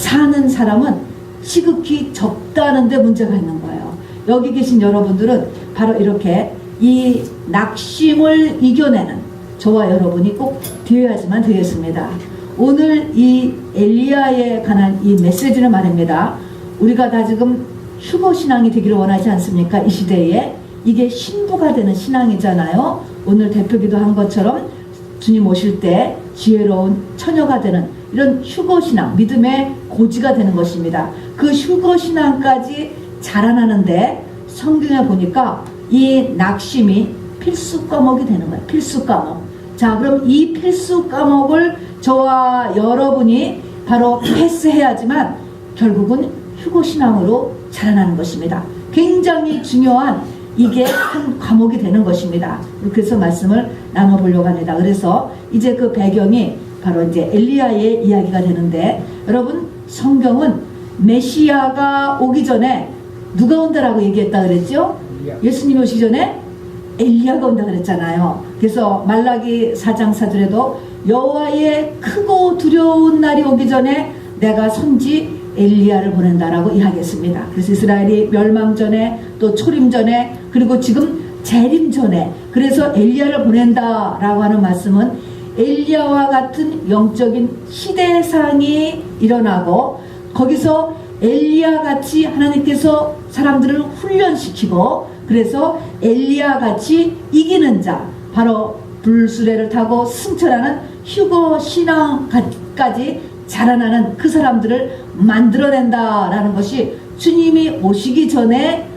사는 사람은 지극히 적다는데 문제가 있는 거예요. 여기 계신 여러분들은 바로 이렇게 이 낙심을 이겨내는 저와 여러분이 꼭 되어야지만 되겠습니다. 오늘 이 엘리야에 관한 이 메시지는 말입니다. 우리가 다 지금 휴거신앙이 되기를 원하지 않습니까? 이 시대에 이게 신부가 되는 신앙이잖아요. 오늘 대표기도 한 것처럼 주님 오실 때 지혜로운 처녀가 되는 이런 휴거신앙, 믿음의 고지가 되는 것입니다. 그 휴거신앙까지 자라나는데 성경에 보니까 이 낙심이 필수 과목이 되는 거예요. 필수 과목. 자, 그럼 이 필수 과목을 저와 여러분이 바로 패스해야지만 결국은 휴거신앙으로 자라나는 것입니다. 굉장히 중요한 이게 한 과목이 되는 것입니다. 그래서 말씀을 나눠보려고 합니다. 그래서 이제 그 배경이 바로 이제 엘리야의 이야기가 되는데, 여러분 성경은 메시아가 오기 전에 누가 온다라고 얘기했다 그랬죠? 예수님이 오시기 전에 엘리야가 온다 그랬잖아요. 그래서 말라기 4장 4절에도 여호와의 크고 두려운 날이 오기 전에 내가 선지 엘리야를 보낸다라고 이야기했습니다. 그래서 이스라엘이 멸망 전에 또 초림 전에 그리고 지금 재림 전에 그래서 엘리야를 보낸다라고 하는 말씀은 엘리야와 같은 영적인 시대상이 일어나고 거기서 엘리야 같이 하나님께서 사람들을 훈련시키고 그래서 엘리야 같이 이기는 자 바로 불수레를 타고 승천하는 휴거 신앙까지 자라나는 그 사람들을 만들어낸다라는 것이 주님이 오시기 전에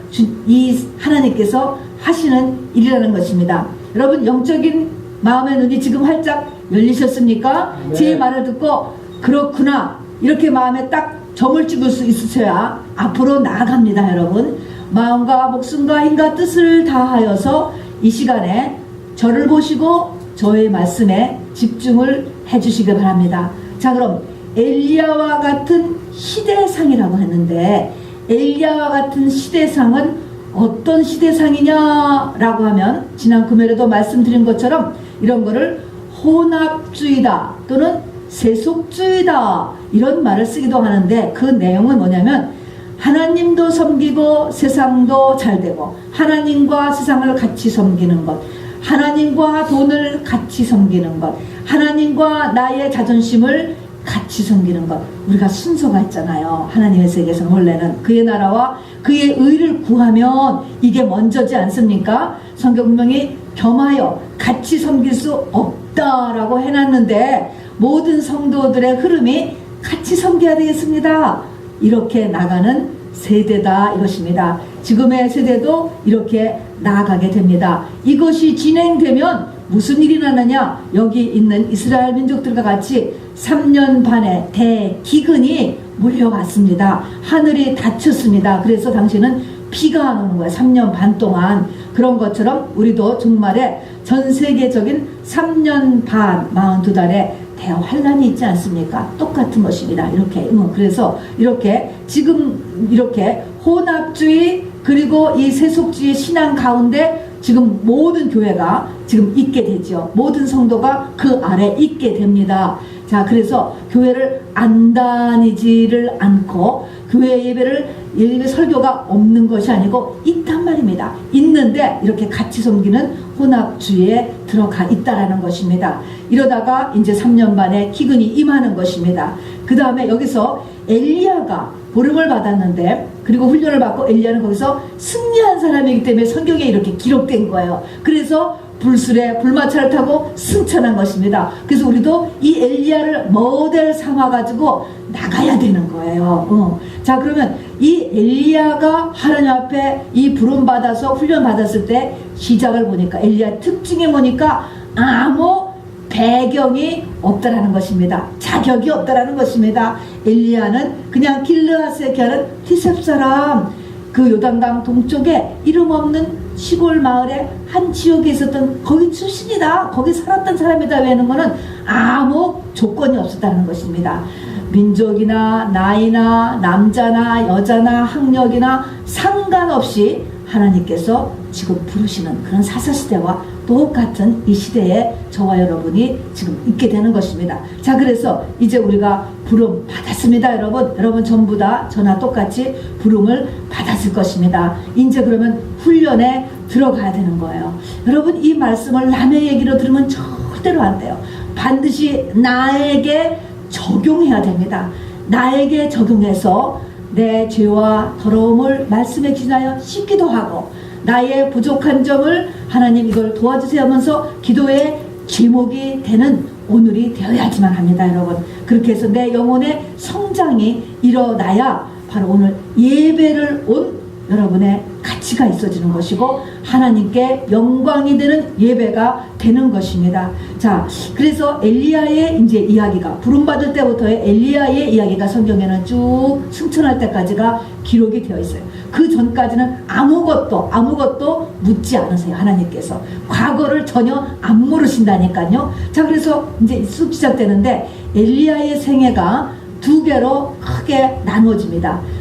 이 하나님께서 하시는 일이라는 것입니다. 여러분 영적인 마음의 눈이 지금 활짝 열리셨습니까? 네. 제 말을 듣고 그렇구나 이렇게 마음에 딱 점을 찍을 수 있으셔야 앞으로 나아갑니다. 여러분 마음과 목숨과 힘과 뜻을 다하여서 이 시간에 저를 보시고 저의 말씀에 집중을 해주시기 바랍니다. 자, 그럼 엘리야와 같은 시대상이라고 했는데 엘리야와 같은 시대상은 어떤 시대상이냐라고 하면 지난 금요일에도 말씀드린 것처럼 이런 거를 혼합주의다 또는 세속주의다 이런 말을 쓰기도 하는데 그 내용은 뭐냐면 하나님도 섬기고 세상도 잘되고 하나님과 세상을 같이 섬기는 것, 하나님과 돈을 같이 섬기는 것, 하나님과 나의 자존심을 같이 섬기는 것. 우리가 순서가 있잖아요. 하나님의 세계에서는 원래는 그의 나라와 그의 의를 구하면 이게 먼저지 않습니까? 성경 분명히 겸하여 같이 섬길 수 없다라고 해놨는데 모든 성도들의 흐름이 같이 섬겨야 되겠습니다. 이렇게 나가는 세대다 이것입니다. 지금의 세대도 이렇게 나아가게 됩니다. 이것이 진행되면 무슨 일이 나느냐? 여기 있는 이스라엘 민족들과 같이 3년 반의 대기근이 몰려왔습니다. 하늘이 닫혔습니다. 그래서 당시는 비가 안 오는 거예요. 3년 반 동안. 그런 것처럼 우리도 정말에 전 세계적인 3년 반 42달의 대환란이 있지 않습니까? 똑같은 것입니다. 이렇게. 그래서 이렇게 지금 이렇게 혼합주의 그리고 이 세속주의 신앙 가운데 지금 모든 교회가 지금 있게 되죠. 모든 성도가 그 아래 있게 됩니다. 자, 그래서 교회를 안 다니지를 않고 교회 예배 설교가 없는 것이 아니고 있단 말입니다. 있는데 이렇게 같이 섬기는 혼합주의에 들어가 있다라는 것입니다. 이러다가 이제 3년 반에 기근이 임하는 것입니다. 그 다음에 여기서 엘리야가 부름을 받았는데 그리고 훈련을 받고 엘리야는 거기서 승리한 사람이기 때문에 성경에 이렇게 기록된 거예요. 그래서 불수레 불마차를 타고 승천한 것입니다. 그래서 우리도 이 엘리야를 모델 삼아가지고 나가야 되는 거예요. 자, 그러면 이 엘리야가 하나님 앞에 이 부름 받아서 훈련 받았을 때 시작을 보니까 엘리야 특징이 뭐니까 아무 배경이 없다라는 것입니다. 자격이 없다라는 것입니다. 엘리야는 그냥 길르앗에 거하는 티셉 사람, 그 요단강 동쪽에 이름 없는 시골 마을에 한 지역에 있었던 거기 출신이다. 거기 살았던 사람이다. 하는 거는 아무 조건이 없었다는 것입니다. 민족이나 나이나 남자나 여자나 학력이나 상관없이 하나님께서 지금 부르시는 그런 사사시대와 똑같은 이 시대에 저와 여러분이 지금 있게 되는 것입니다. 자, 그래서 이제 우리가 부름 받았습니다. 여러분 전부 다 저나 똑같이 부름을 받았을 것입니다. 이제 그러면 훈련에 들어가야 되는 거예요. 여러분, 이 말씀을 남의 얘기로 들으면 절대로 안 돼요. 반드시 나에게 적용해야 됩니다. 나에게 적용해서 내 죄와 더러움을 말씀에 기준하여 씻기도 하고, 나의 부족한 점을 하나님 이걸 도와주세요 하면서 기도의 제목이 되는 오늘이 되어야지만 합니다. 여러분, 그렇게 해서 내 영혼의 성장이 일어나야 바로 오늘 예배를 온 여러분의 가치가 있어지는 것이고 하나님께 영광이 되는 예배가 되는 것입니다. 자, 그래서 엘리야의 이제 이야기가, 부름받을 때부터의 엘리야의 이야기가 성경에는 쭉 승천할 때까지가 기록이 되어 있어요. 그 전까지는 아무것도 묻지 않으세요. 하나님께서 과거를 전혀 안 물으신다니까요. 자, 그래서 이제 쑥 시작되는데 엘리야의 생애가 두 개로 크게 나누어집니다.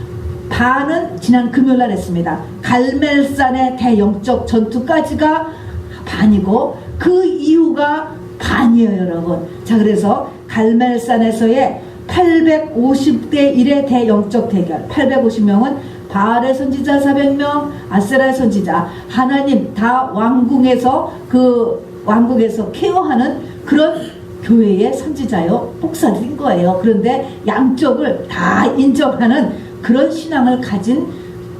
반은 지난 금요일날 했습니다. 갈멜산의 대영적 전투까지가 반이고 그 이후가 반이에요, 여러분. 자, 그래서 갈멜산에서의 850대 1의 대영적 대결, 850명은 바알의 선지자 400명, 아세라의 선지자, 하나님 다 왕궁에서 케어하는 그런 교회의 선지자요 목사들인 거예요. 그런데 양쪽을 다 인정하는 그런 신앙을 가진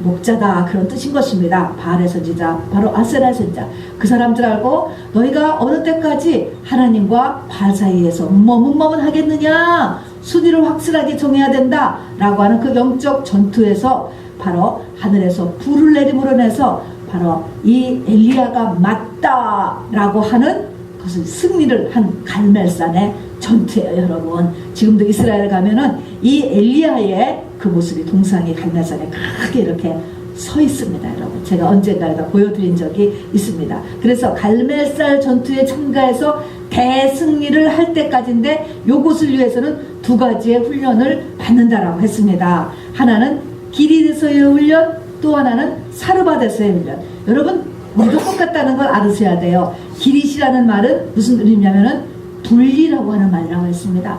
목자다, 그런 뜻인 것입니다. 바알의 선지자, 바로 아세라의 선지자. 그 사람들 알고 너희가 어느 때까지 하나님과 바알 사이에서 머뭇머뭇하겠느냐, 순위를 확실하게 정해야 된다 라고 하는 그 영적 전투에서 바로 하늘에서 불을 내림으로 인해서 바로 이 엘리야가 맞다 라고 하는 것을 승리를 한 갈멜산의 전투예요. 여러분, 지금도 이스라엘 가면은 이 엘리야의 그 모습이 동상이 갈멜산에 크게 이렇게 서 있습니다. 여러분, 제가 언젠가에도 보여드린 적이 있습니다. 그래서 갈멜산 전투에 참가해서 대승리를 할 때까지인데 요것을 위해서는 두 가지의 훈련을 받는다라고 했습니다. 하나는 기릿에서의 훈련, 또 하나는 사르밧에서의 훈련. 여러분, 우리도 똑같다는 걸 알으셔야 돼요. 기릿이라는 말은 무슨 의미냐면은 분리라고 하는 말이라고 했습니다.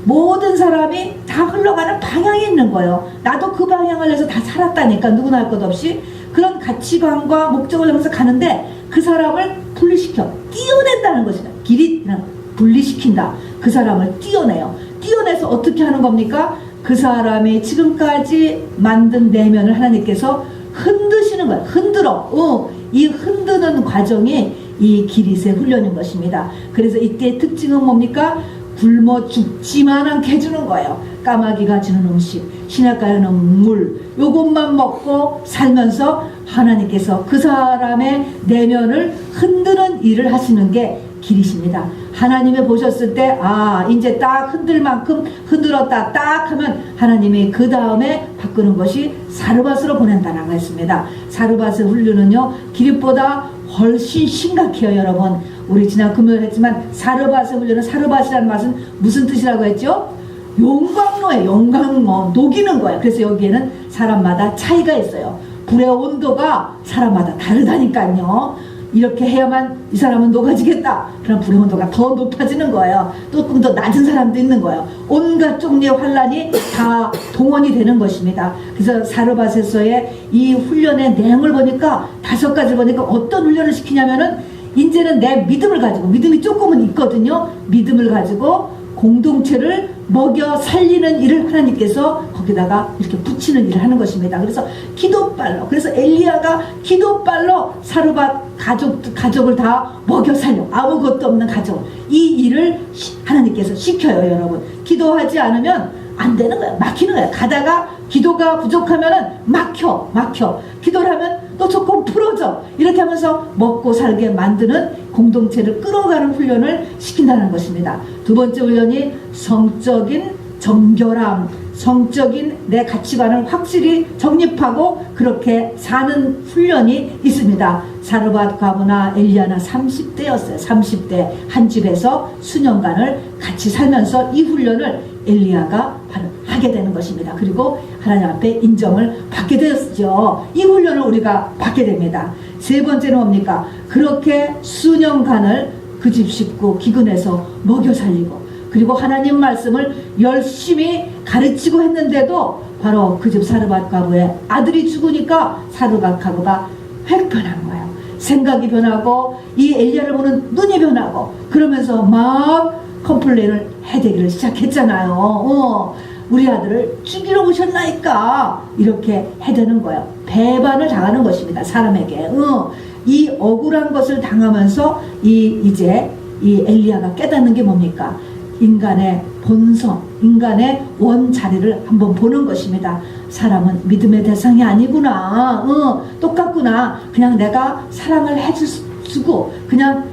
모든 사람이 다 흘러가는 방향이 있는 거예요. 나도 그 방향을 해서 다 살았다니까, 누구나 할 것 없이. 그런 가치관과 목적을 향해서 가는데 그 사람을 분리시켜 띄어낸다는 것이다. 기릿이란 분리시킨다. 그 사람을 띄어내요. 띄어내서 어떻게 하는 겁니까? 그 사람이 지금까지 만든 내면을 하나님께서 흔드시는 거예요. 이 흔드는 과정이 이 기릿의 훈련인 것입니다. 그래서 이때의 특징은 뭡니까? 굶어 죽지만 않게 해주는 거예요. 까마귀가 주는 음식, 시냇가에는 물, 요것만 먹고 살면서 하나님께서 그 사람의 내면을 흔드는 일을 하시는 게 기릿입니다. 하나님이 보셨을 때, 이제 딱 흔들 만큼 흔들었다 딱 하면 하나님이 그 다음에 바꾸는 것이 사르밧으로 보낸다라고 했습니다. 사르밧의 훈련은요, 기릿보다 훨씬 심각해요. 여러분, 우리 지난 금요일 했지만 사르밧의 훈련은, 사르밧이라는 맛은 무슨 뜻이라고 했죠? 용광로예요. 용광로, 녹이는 거예요. 그래서 여기에는 사람마다 차이가 있어요. 불의 온도가 사람마다 다르다니까요. 이렇게 해야만 이 사람은 녹아지겠다. 그럼 불의 온도가 더 높아지는 거예요. 조금 더 낮은 사람도 있는 거예요. 온갖 종류의 환란이 다 동원이 되는 것입니다. 그래서 사르밧에서의 이 훈련의 내용을 보니까 5가지 보니까 어떤 훈련을 시키냐면은, 이제는 내 믿음을 가지고, 믿음이 조금은 있거든요. 믿음을 가지고 공동체를 먹여 살리는 일을 하나님께서 거기다가 이렇게 붙이는 일을 하는 것입니다. 그래서 기도빨로, 그래서 엘리야가 기도빨로 사르밧 가족을 다 먹여 살려, 아무것도 없는 가족, 이 일을 하나님께서 시켜요. 여러분, 기도하지 않으면 안 되는 거야. 막히는 거야. 가다가 기도가 부족하면은 막혀. 기도를 하면 또 조금 풀어져. 이렇게 하면서 먹고 살게 만드는, 공동체를 끌어가는 훈련을 시킨다는 것입니다. 두 번째 훈련이 성적인 정결함, 성적인 내 가치관을 확실히 정립하고 그렇게 사는 훈련이 있습니다. 사르밧 과부나 엘리야나 30대였어요. 30대 한 집에서 수년간을 같이 살면서 이 훈련을 엘리야가 바로 하게 되는 것입니다. 그리고 하나님 앞에 인정을 받게 되었죠. 이 훈련을 우리가 받게 됩니다. 세 번째는 뭡니까? 그렇게 수년간을 그 집 식구 기근에서 먹여 살리고, 그리고 하나님 말씀을 열심히 가르치고 했는데도 바로 그 집 사르밧 가부의 아들이 죽으니까 사르밧 가부가 획변한 거예요. 생각이 변하고 이 엘리야를 보는 눈이 변하고, 그러면서 막 컴플레인을 해대기를 시작했잖아요. 우리 아들을 죽이러 오셨나이까, 이렇게 해대는 거예요. 배반을 당하는 것입니다, 사람에게. 이 억울한 것을 당하면서 이제 이 엘리야가 깨닫는 게 뭡니까? 인간의 본성, 인간의 원자리를 한번 보는 것입니다. 사람은 믿음의 대상이 아니구나. 똑같구나. 그냥 내가 사랑을 해주고 그냥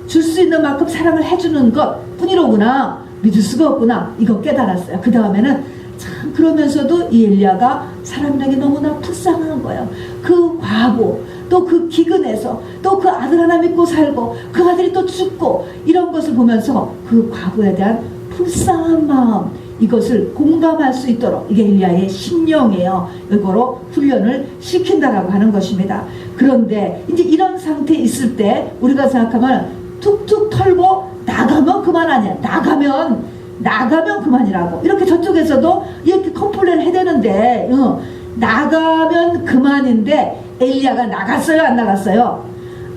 줄 수 있는 만큼 사랑을 해주는 것 뿐이로구나. 믿을 수가 없구나. 이거 깨달았어요. 그 다음에는 참 그러면서도 이 엘리야가 사람에게 너무나 불쌍한 거예요. 그 과부, 또 그 기근에서 또 그 아들 하나 믿고 살고 그 아들이 또 죽고, 이런 것을 보면서 그 과부에 대한 불쌍한 마음, 이것을 공감할 수 있도록, 이게 엘리야의 심령이에요. 이거로 훈련을 시킨다라고 하는 것입니다. 그런데 이제 이런 상태에 있을 때 우리가 생각하면 툭툭 털고 나가면 그만 아니야. 나가면 그만이라고. 이렇게 저쪽에서도 이렇게 컴플레인을 해야 되는데, 나가면 그만인데 엘리야가 나갔어요, 안 나갔어요?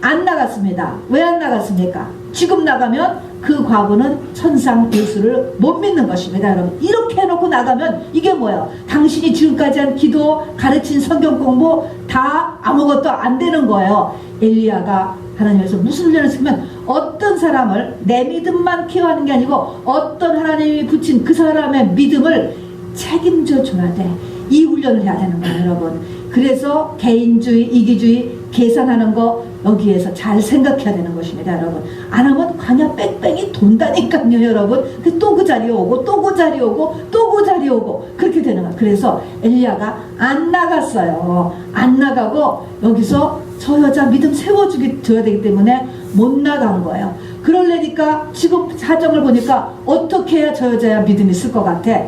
안 나갔습니다. 왜 안 나갔습니까? 지금 나가면 그 과부는 천상 예수를 못 믿는 것입니다, 여러분. 이렇게 해놓고 나가면 이게 뭐예요? 당신이 지금까지 한 기도, 가르친 성경 공부 다 아무것도 안 되는 거예요. 엘리야가 하나님께서 무슨 훈련을 시키면, 어떤 사람을 내 믿음만 케어하는 게 아니고 어떤 하나님이 붙인 그 사람의 믿음을 책임져 줘야 돼. 이 훈련을 해야 되는 거예요, 여러분. 그래서 개인주의, 이기주의, 계산하는 거 여기에서 잘 생각해야 되는 것입니다, 여러분. 안 하면 그냥 뺑뺑이 돈다니까요, 여러분. 또 그 자리에 오고 또 그 자리에 오고 또 그 자리에 오고 그렇게 되는 거예요. 그래서 엘리야가 안 나갔어요. 안 나가고 여기서 저 여자 믿음 세워줘야 되기 때문에 못 나간 거예요. 그러려니까 지금 사정을 보니까 어떻게 해야 저 여자야 믿음이 있을 것 같아?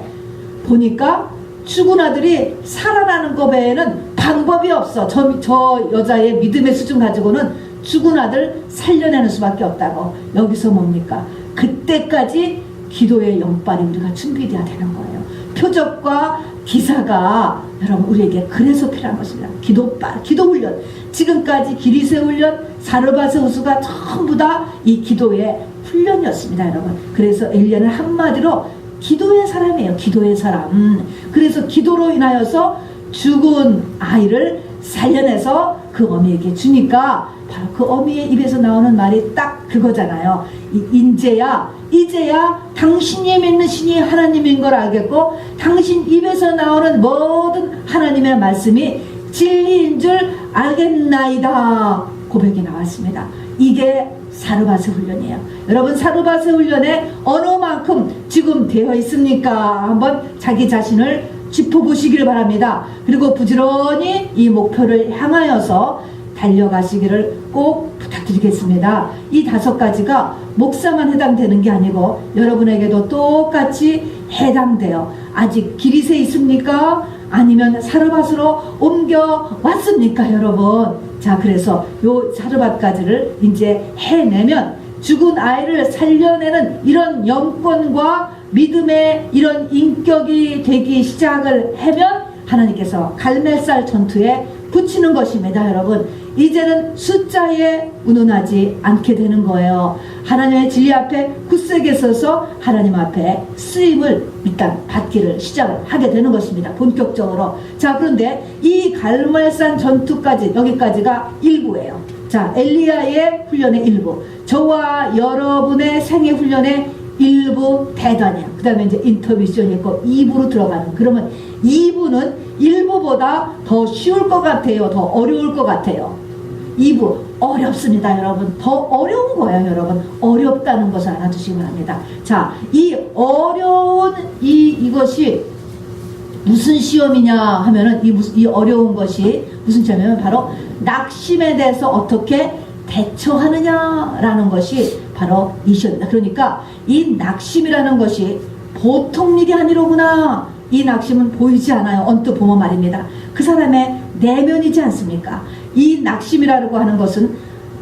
보니까 죽은 아들이 살아나는 것 외에는 방법이 없어. 저 여자의 믿음의 수준 가지고는 죽은 아들 살려내는 수밖에 없다고. 여기서 뭡니까? 그때까지 기도의 영빨이 우리가 준비되어야 되는 거예요. 표적과 기사가 여러분 우리에게 그래서 필요한 것입니다. 기도 훈련. 지금까지 기리세 훈련, 사르밧의 우수가 전부 다 이 기도의 훈련이었습니다, 여러분. 그래서 엘리야는 한마디로 기도의 사람이에요. 기도의 사람. 그래서 기도로 인하여서 죽은 아이를 살려내서 그 어미에게 주니까 바로 그 어미의 입에서 나오는 말이 딱 그거잖아요. 이제야 당신이 믿는 신이 하나님인 걸 알겠고 당신 입에서 나오는 모든 하나님의 말씀이 진리인 줄 알겠나이다. 고백이 나왔습니다. 이게 사르밧의 훈련이에요. 여러분, 사르밧의 훈련에 어느 만큼 지금 되어 있습니까? 한번 자기 자신을 짚어보시기를 바랍니다. 그리고 부지런히 이 목표를 향하여서 달려가시기를 꼭 부탁드리겠습니다. 이 5가지가 목사만 해당되는 게 아니고 여러분에게도 똑같이 해당돼요. 아직 기리세 있습니까? 아니면 사르밧으로 옮겨왔습니까, 여러분? 자, 그래서 요 사르밧까지를 이제 해내면 죽은 아이를 살려내는 이런 영권과 믿음의 이런 인격이 되기 시작을 하면 하나님께서 갈멜살 전투에 붙이는 것입니다, 여러분. 이제는 숫자에 운운하지 않게 되는 거예요. 하나님의 진리 앞에 굳세게 서서 하나님 앞에 쓰임을 일단 받기를 시작을 하게 되는 것입니다, 본격적으로. 자, 그런데 이 갈멜산 전투까지, 여기까지가 일부예요. 자, 엘리야의 훈련의 일부, 저와 여러분의 생애 훈련의 일부 대단이야. 그 다음에 이제 인터미션이 있고 2부로 들어가는. 그러면 2부는 1부보다 더 쉬울 것 같아요, 더 어려울 것 같아요? 2부 어렵습니다, 여러분. 더 어려운 거예요, 여러분. 어렵다는 것을 알아두시기 바랍니다. 자, 이 어려운 이것이 무슨 시험이냐 하면은 이 어려운 것이 무슨 시험이냐면 바로 낙심에 대해서 어떻게 대처하느냐라는 것이 바로 이 시험입니다. 그러니까 이 낙심이라는 것이 보통 일이 아니로구나. 이 낙심은 보이지 않아요. 언뜻 보면 말입니다. 그 사람의 내면이지 않습니까? 이 낙심이라고 하는 것은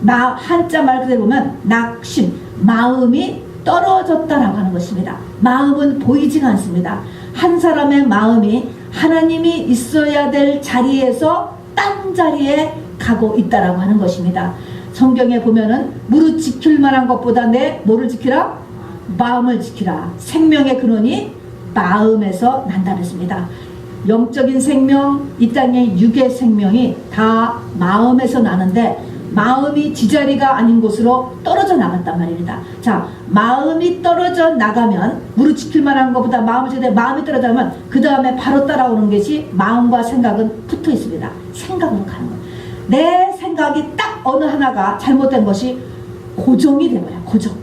한자 말 그대로 보면 낙심, 마음이 떨어졌다라고 하는 것입니다. 마음은 보이지가 않습니다. 한 사람의 마음이 하나님이 있어야 될 자리에서 딴 자리에 가고 있다라고 하는 것입니다. 성경에 보면은 무릇 지킬 만한 것보다 내 뭐를 지키라? 마음을 지키라. 생명의 근원이 마음에서 난다 그랬습니다. 영적인 생명, 이 땅의 육의 생명이 다 마음에서 나는데 마음이 지자리가 아닌 곳으로 떨어져 나갔단 말입니다. 자, 마음이 떨어져 나가면 무릇 지킬 만한 것보다 마음을 지키되 마음이 떨어져가면 그 다음에 바로 따라오는 것이 마음과 생각은 붙어 있습니다. 생각으로 가는 거예요. 내 생각이 딱 어느 하나가 잘못된 것이 고정이 돼버려요. 고정.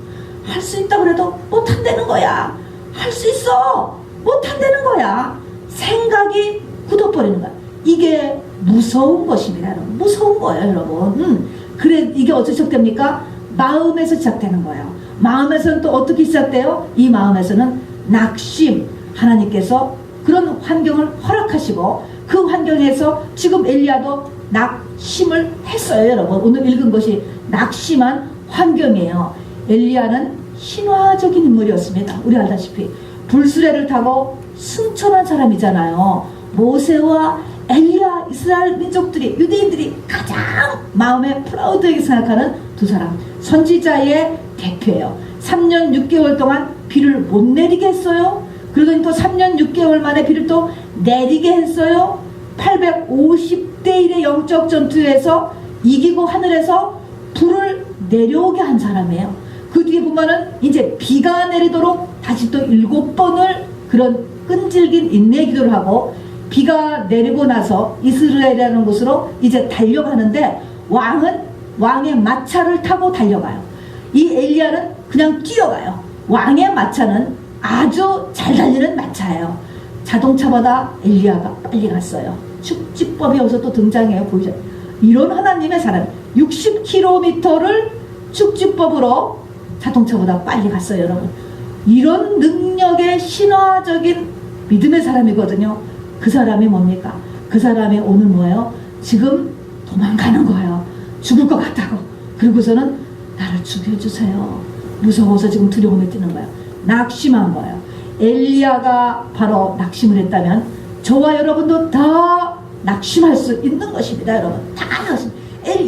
할 수 있다 그래도 못한다는 거야. 할 수 있어. 못한다는 거야. 생각이 굳어버리는 거야. 이게 무서운 것입니다, 여러분. 무서운 거예요, 여러분. 그래, 이게 어떻게 시작됩니까? 마음에서 시작되는 거예요. 마음에서는 또 어떻게 시작돼요? 이 마음에서는 낙심. 하나님께서 그런 환경을 허락하시고 그 환경에서 지금 엘리야도 낙심을 했어요, 여러분. 오늘 읽은 것이 낙심한 환경이에요. 엘리야는 신화적인 인물이었습니다. 우리 알다시피 불수레를 타고 승천한 사람이잖아요. 모세와 엘리야, 이스라엘 민족들이, 유대인들이 가장 마음에 프라우드하게 생각하는 두 사람, 선지자의 대표예요. 3년 6개월 동안 비를 못 내리게 했어요. 그러더니 또 3년 6개월 만에 비를 또 내리게 했어요. 850대 1의 영적 전투에서 이기고 하늘에서 불을 내려오게 한 사람이에요. 그 뒤에 보면은 이제 비가 내리도록 다시 또 7번을 그런 끈질긴 인내 기도를 하고 비가 내리고 나서 이스라엘이라는 곳으로 이제 달려가는데 왕의 마차를 타고 달려가요. 이 엘리야는 그냥 뛰어가요. 왕의 마차는 아주 잘 달리는 마차예요. 자동차보다 엘리야가 빨리 갔어요. 축지법이 여기서 또 등장해요. 보이죠? 이런 하나님의 사람 60km를 축지법으로 자동차보다 빨리 갔어요, 여러분. 이런 능력의 신화적인 믿음의 사람이거든요. 그 사람이 뭡니까? 그 사람이 오늘 뭐예요? 지금 도망가는 거예요. 죽을 것 같다고. 그리고서는 나를 죽여주세요. 무서워서 지금 두려움에 뛰는 거예요. 낙심한 거예요. 엘리야가 바로 낙심을 했다면 저와 여러분도 다 낙심할 수 있는 것입니다, 여러분. 다 낙심.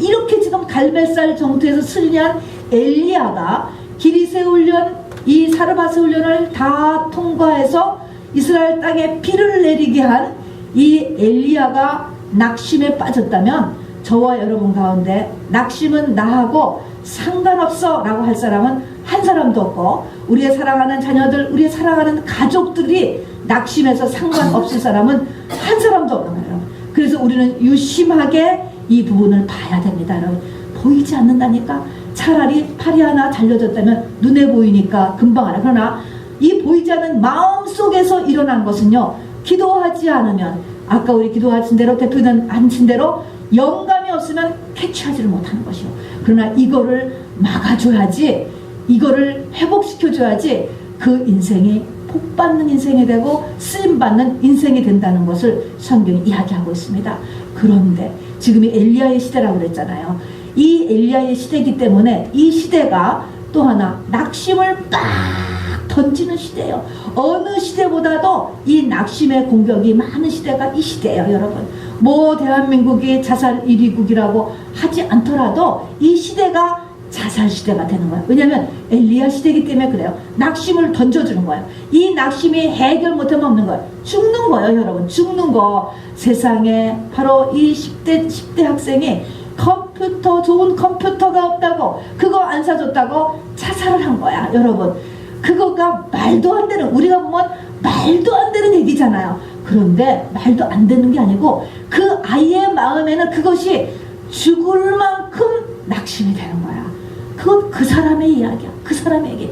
이렇게 지금 갈멜살 정토에서 승리한 엘리야가 기리세 훈련, 이 사르바스 훈련을 다 통과해서 이스라엘 땅에 비를 내리게 한 이 엘리야가 낙심에 빠졌다면 저와 여러분 가운데 낙심은 나하고 상관없어 라고 할 사람은 한 사람도 없고 우리의 사랑하는 자녀들, 우리의 사랑하는 가족들이 낙심해서 상관없을 사람은 한 사람도 없는 거예요. 그래서 우리는 유심하게 이 부분을 봐야 됩니다, 여러분. 보이지 않는다니까. 차라리 팔이 하나 잘려졌다면 눈에 보이니까 금방 알아. 그러나 이 보이지 않는 마음 속에서 일어난 것은요, 기도하지 않으면, 아까 우리 기도하신 대로 대표는 하신 대로 영감이 없으면 캐치하지를 못하는 것이요. 그러나 이거를 막아줘야지, 이거를 회복시켜줘야지 그 인생이 복받는 인생이 되고 쓰임받는 인생이 된다는 것을 성경이 이야기하고 있습니다. 그런데 지금이 엘리야의 시대라고 그랬잖아요. 이 엘리야의 시대이기 때문에 이 시대가 또 하나 낙심을 빡 던지는 시대예요. 어느 시대보다도 이 낙심의 공격이 많은 시대가 이 시대예요, 여러분. 뭐 대한민국이 자살 1위국이라고 하지 않더라도 이 시대가 자살 시대가 되는 거예요. 왜냐하면 엘리야 시대이기 때문에 그래요. 낙심을 던져주는 거예요. 이 낙심이 해결 못하면 없는 거예요. 죽는 거예요, 여러분. 죽는 거. 세상에 바로 이 10대 학생이 좋은 컴퓨터가 없다고, 그거 안 사줬다고 자살을 한 거야, 여러분. 그거가 말도 안 되는, 우리가 보면 말도 안 되는 얘기잖아요. 그런데 말도 안 되는 게 아니고 그 아이의 마음에는 그것이 죽을 만큼 낙심이 되는 거야. 그건 그 사람의 이야기야. 그 사람의 얘기.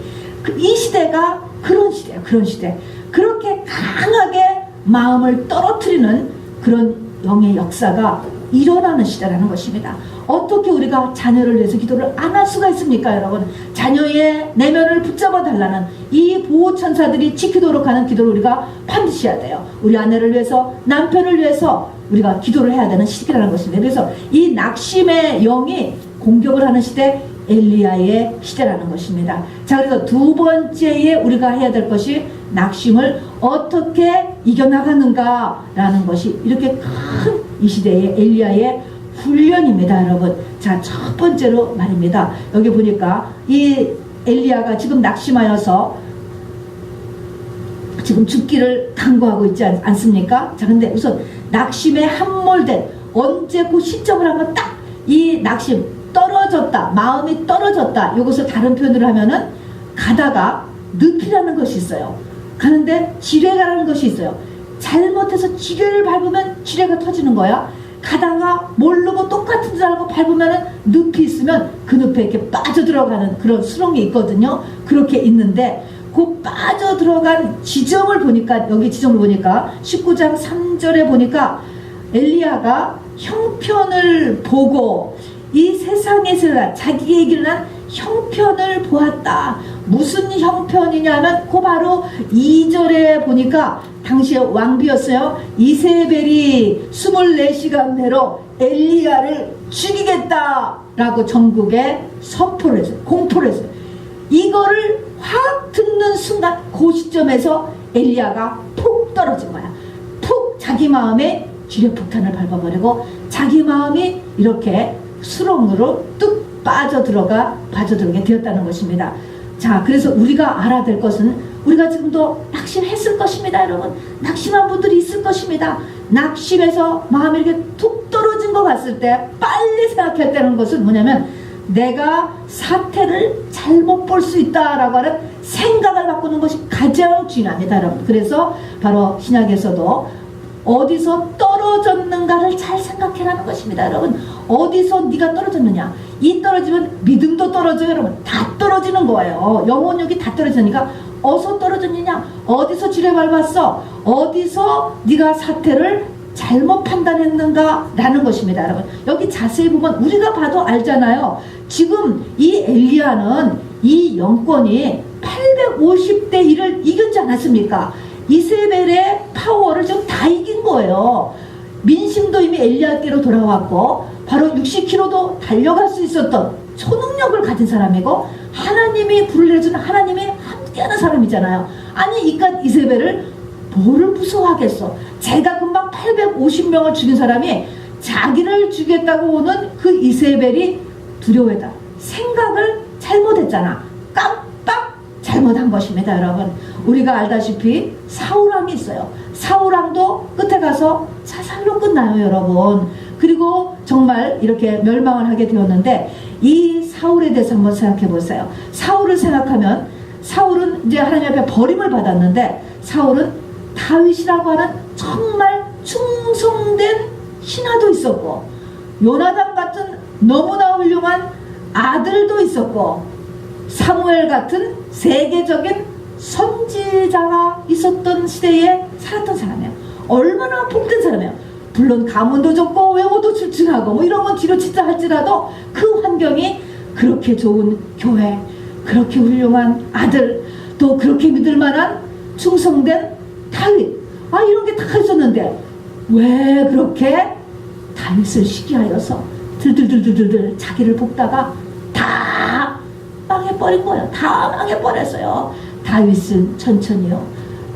이 시대가 그런 시대야. 그런 시대. 그렇게 강하게 마음을 떨어뜨리는 그런 영의 역사가 일어나는 시대라는 것입니다. 어떻게 우리가 자녀를 위해서 기도를 안 할 수가 있습니까, 여러분? 자녀의 내면을 붙잡아 달라는 이 보호천사들이 지키도록 하는 기도를 우리가 반드시 해야 돼요. 우리 아내를 위해서, 남편을 위해서 우리가 기도를 해야 되는 시기라는 것입니다. 그래서 이 낙심의 영이 공격을 하는 시대, 엘리야의 시대라는 것입니다. 자, 그래서 두 번째에 우리가 해야 될 것이 낙심을 어떻게 이겨나가는가라는 것이 이렇게 큰 이 시대의 엘리야의 훈련입니다, 여러분. 자, 첫 번째로 말입니다. 여기 보니까 이 엘리야가 지금 낙심하여서 지금 죽기를 강구하고 있지 않습니까? 자, 근데 우선 낙심에 함몰된 언제 그 시점을 하면 딱 이 낙심 떨어졌다, 마음이 떨어졌다, 이것을 다른 표현으로 하면은 가다가 늪이라는 것이 있어요. 가는데 지뢰라는 것이 있어요. 잘못해서 지뢰를 밟으면 지뢰가 터지는 거야. 가다가 모르고 똑같은 줄 알고 밟으면은 늪이 있으면 그 늪에 이렇게 빠져들어가는 그런 수렁이 있거든요. 그렇게 있는데 그 빠져들어간 지점을 보니까, 여기 지점을 보니까 19장 3절에 보니까 엘리야가 형편을 보고 이 세상에서 자기에게 일어난 형편을 보았다. 무슨 형편이냐면 그 바로 2절에 보니까 당시에 왕비였어요. 이세벨이 24시간 내로 엘리야를 죽이겠다라고 전국에 선포를 했어요. 공포를 했어요. 이거를 확 듣는 순간 그 시점에서 엘리야가 푹 떨어진 거야. 푹 자기 마음에 지뢰폭탄을 밟아버리고 자기 마음이 이렇게 수렁으로 뚝 빠져들어게 되었다는 것입니다. 자, 그래서 우리가 알아야 될 것은, 우리가 지금도 낙심했을 것입니다, 여러분. 낙심한 분들이 있을 것입니다. 낙심해서 마음이 이렇게 툭 떨어진 것 같을 때 빨리 생각해야 되는 것은 뭐냐면, 내가 사태를 잘못 볼 수 있다라고 하는 생각을 바꾸는 것이 가장 중요합니다, 여러분. 그래서 바로 신약에서도 어디서 떨어졌는가를 잘 생각해라는 것입니다, 여러분. 어디서 네가 떨어졌느냐. 이 떨어지면 믿음도 떨어져요, 여러분. 다 떨어지는 거예요. 영혼력이 다 떨어지니까 어디서 떨어졌느냐, 어디서 지뢰 밟았어, 어디서 네가 사태를 잘못 판단했는가 라는 것입니다, 여러분. 여기 자세히 보면 우리가 봐도 알잖아요. 지금 이 엘리야는 이 영권이 850대 1을 이겼지 않았습니까? 이세벨의 파워를 지금 다 이긴 거예요. 민심도 이미 엘리야께로 돌아왔고 바로 60km도 달려갈 수 있었던 초능력을 가진 사람이고, 하나님이 불을 내주는 하나님이 함께하는 사람이잖아요. 아니 이깟 이세벨을 뭐를 무서워하겠어. 제가 금방 850명을 죽인 사람이 자기를 죽였다고 오는 그 이세벨이 두려워했다. 생각을 잘못했잖아. 깜빡 잘못한 것입니다, 여러분. 우리가 알다시피 사울왕이 있어요. 사울왕도 끝에 가서 자살로 끝나요, 여러분. 그리고 정말 이렇게 멸망을 하게 되었는데, 이 사울에 대해서 한번 생각해 보세요. 사울을 생각하면, 사울은 이제 하나님 앞에 버림을 받았는데, 사울은 다윗이라고 하는 정말 충성된 신하도 있었고, 요나단 같은 너무나 훌륭한 아들도 있었고, 사무엘 같은 세계적인 선지자가 있었던 시대에 살았던 사람이에요. 얼마나 복된 사람이에요. 물론 가문도 좋고 외모도 출중하고 뭐 이런 건 뒤로 치자 할지라도 그 환경이 그렇게 좋은 교회, 그렇게 훌륭한 아들, 또 그렇게 믿을 만한 충성된 다윗, 이런 게 다 있었는데 왜 그렇게 다윗을 시기하여서 들들들들들 자기를 볶다가 다 망해버린 거예요. 다 망해버렸어요. 다윗은 천천히요,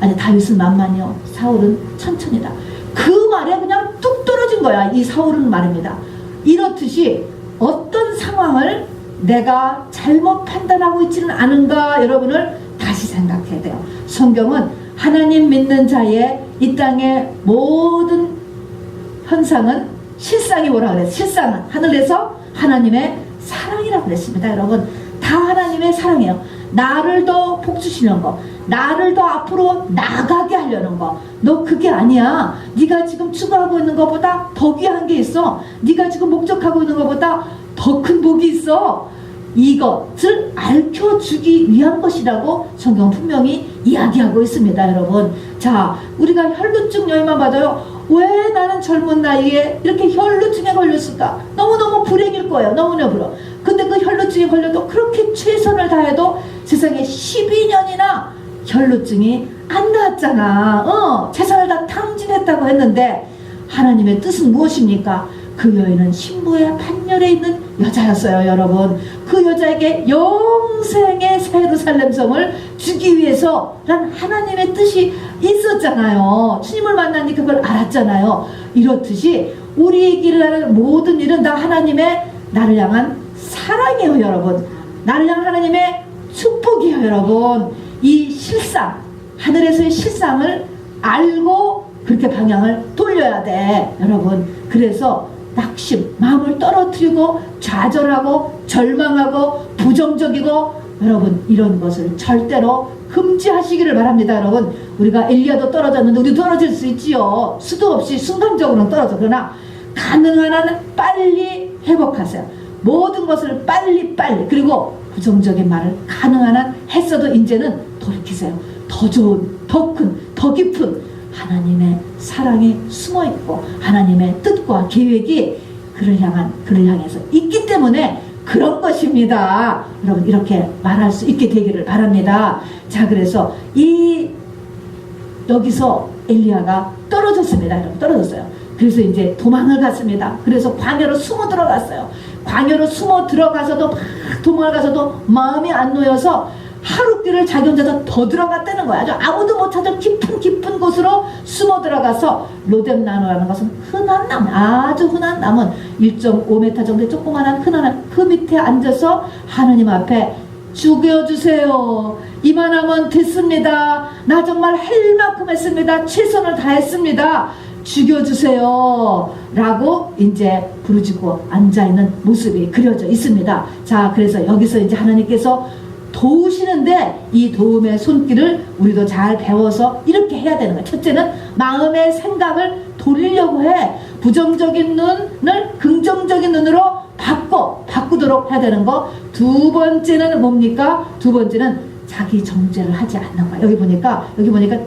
아니 다윗은 만만히요, 사울은 천천히다. 그 말에 그냥 뚝 떨어진 거야. 이 사울은 말입니다. 이렇듯이 어떤 상황을 내가 잘못 판단하고 있지는 않은가, 여러분을 다시 생각해야 돼요. 성경은 하나님 믿는 자의 이 땅의 모든 현상은, 실상이 뭐라 그랬어요? 실상은 하늘에서 하나님의 사랑이라고 그랬습니다, 여러분. 다 하나님의 사랑이에요. 나를 더 복주시는 거, 나를 더 앞으로 나가게 하려는 거. 너 그게 아니야. 네가 지금 추구하고 있는 것보다 더 귀한 게 있어. 네가 지금 목적하고 있는 것보다 더 큰 복이 있어. 이것을 알려주기 위한 것이라고 성경 분명히 이야기하고 있습니다, 여러분. 자, 우리가 혈루증 여인만 받아요. 왜 나는 젊은 나이에 이렇게 혈루증에 걸렸을까? 너무너무 불행일 거예요. 너무너무 불행. 근데 그 혈루증에 걸려도 그렇게 최선을 다해도 세상에 12년이나 혈루증이 안 나았잖아. 최선을 다 탕진했다고 했는데 하나님의 뜻은 무엇입니까? 그 여인은 신부의 판결에 있는 여자였어요. 여러분, 그 여자에게 영생의 예루살렘 성을 주기 위해서 란 하나님의 뜻이 있었잖아요. 주님을 만나니 그걸 알았잖아요. 이렇듯이 우리 길을 하는 모든 일은 다 하나님의 나를 향한 사랑이에요. 여러분, 나를 향한 하나님의 축복이에요. 여러분, 이 실상, 하늘에서의 실상을 알고 그렇게 방향을 돌려야 돼. 여러분, 그래서 낙심, 마음을 떨어뜨리고 좌절하고 절망하고 부정적이고, 여러분, 이런 것을 절대로 금지하시기를 바랍니다. 여러분, 우리가 엘리야도 떨어졌는데 우리도 떨어질 수 있지요. 수도 없이 순간적으로는 떨어져. 그러나 가능한 한 빨리 회복하세요. 모든 것을 빨리, 그리고 부정적인 말을 가능한 한 했어도 이제는 돌이키세요. 더 좋은, 더 큰, 더 깊은 하나님의 사랑이 숨어있고 하나님의 뜻과 계획이 그를 향해서 있기 때문에 그런 것입니다. 여러분, 이렇게 말할 수 있게 되기를 바랍니다. 자, 그래서 여기서 엘리야가 떨어졌습니다. 여러분, 떨어졌어요. 그래서 이제 도망을 갔습니다. 그래서 광야로 숨어 들어갔어요. 광야로 숨어 들어가서도 막 도망을 가서도 마음이 안 놓여서 하룻길을 자기 혼자서 더 들어갔다는 거야. 아무도 못 찾을 깊은 곳으로 숨어 들어가서 로뎀나무라는 것은 흔한 나무, 아주 흔한 나무, 1.5m 정도의 조그만한 흔한 그 밑에 앉아서 하나님 앞에 죽여주세요. 이만하면 됐습니다. 나 정말 할 만큼 했습니다. 최선을 다했습니다. 죽여주세요. 라고 이제 부르짖고 앉아있는 모습이 그려져 있습니다. 자, 그래서 여기서 이제 하나님께서 도우시는데 이 도움의 손길을 우리도 잘 배워서 이렇게 해야 되는 거예요. 첫째는 마음의 생각을 돌리려고 해. 부정적인 눈을 긍정적인 눈으로 바꾸도록 해야 되는 거. 두 번째는 뭡니까? 두 번째는 자기 정죄를 하지 않는 거야. 여기 보니까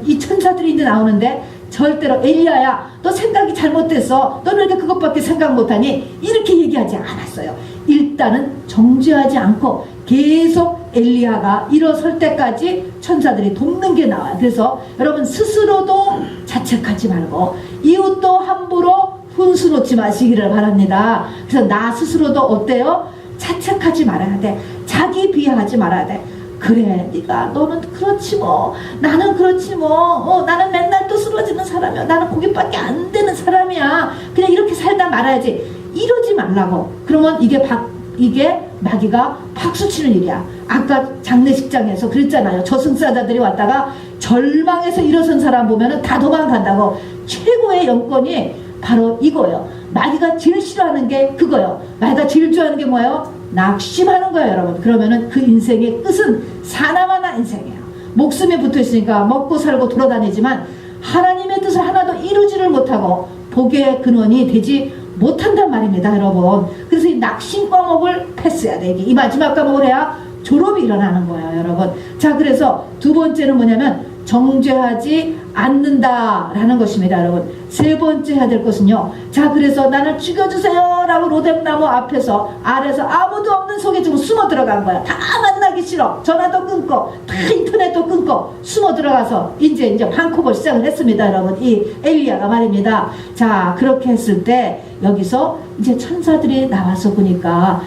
이 천사들이 이제 나오는데 절대로 엘리야야, 너 생각이 잘못됐어. 너는 이렇게 그것밖에 생각 못하니? 이렇게 얘기하지 않았어요. 일단은 정죄하지 않고 계속 엘리야가 일어설 때까지 천사들이 돕는 게 나와요. 그래서 여러분, 스스로도 자책하지 말고 이웃도 함부로 훈수 놓지 마시기를 바랍니다. 그래서 나 스스로도 어때요? 자책하지 말아야 돼. 자기 비하하지 말아야 돼. 그래, 너는 그렇지 뭐, 나는 그렇지 뭐, 나는 맨날 또 쓰러지는 사람이야. 나는 거기밖에 안 되는 사람이야. 그냥 이렇게 살다 말아야지. 이러지 말라고. 그러면 이게 마귀가 박수치는 일이야. 아까 장례식장에서 그랬잖아요. 저승사자들이 왔다가 절망해서 일어선 사람 보면은 다 도망간다고. 최고의 영권이 바로 이거예요. 마귀가 제일 싫어하는 게 그거예요. 마귀가 제일 좋아하는 게 뭐예요? 낙심하는 거예요, 여러분. 그러면은 그 인생의 끝은 사나마나 인생이에요. 목숨이 붙어있으니까 먹고 살고 돌아다니지만 하나님의 뜻을 하나도 이루지를 못하고 복의 근원이 되지 못한단 말입니다, 여러분. 그래서 이 낙심 과목을 패스해야 돼. 이 마지막 과목을 해야 졸업이 일어나는 거예요, 여러분. 자, 그래서 두 번째는 뭐냐면 정죄하지 않는다라는 것입니다, 여러분. 세 번째 해야 될 것은요. 자, 그래서 나를 죽여주세요 라고 로뎀나무 아래서 아무도 없는 속에 좀 숨어 들어간 거야. 다 만나기 싫어. 전화도 끊고 다 인터넷도 끊고 숨어 들어가서 이제 방콕을 시작을 했습니다, 여러분. 이 엘리야가 말입니다. 자, 그렇게 했을 때 여기서 이제 천사들이 나와서 보니까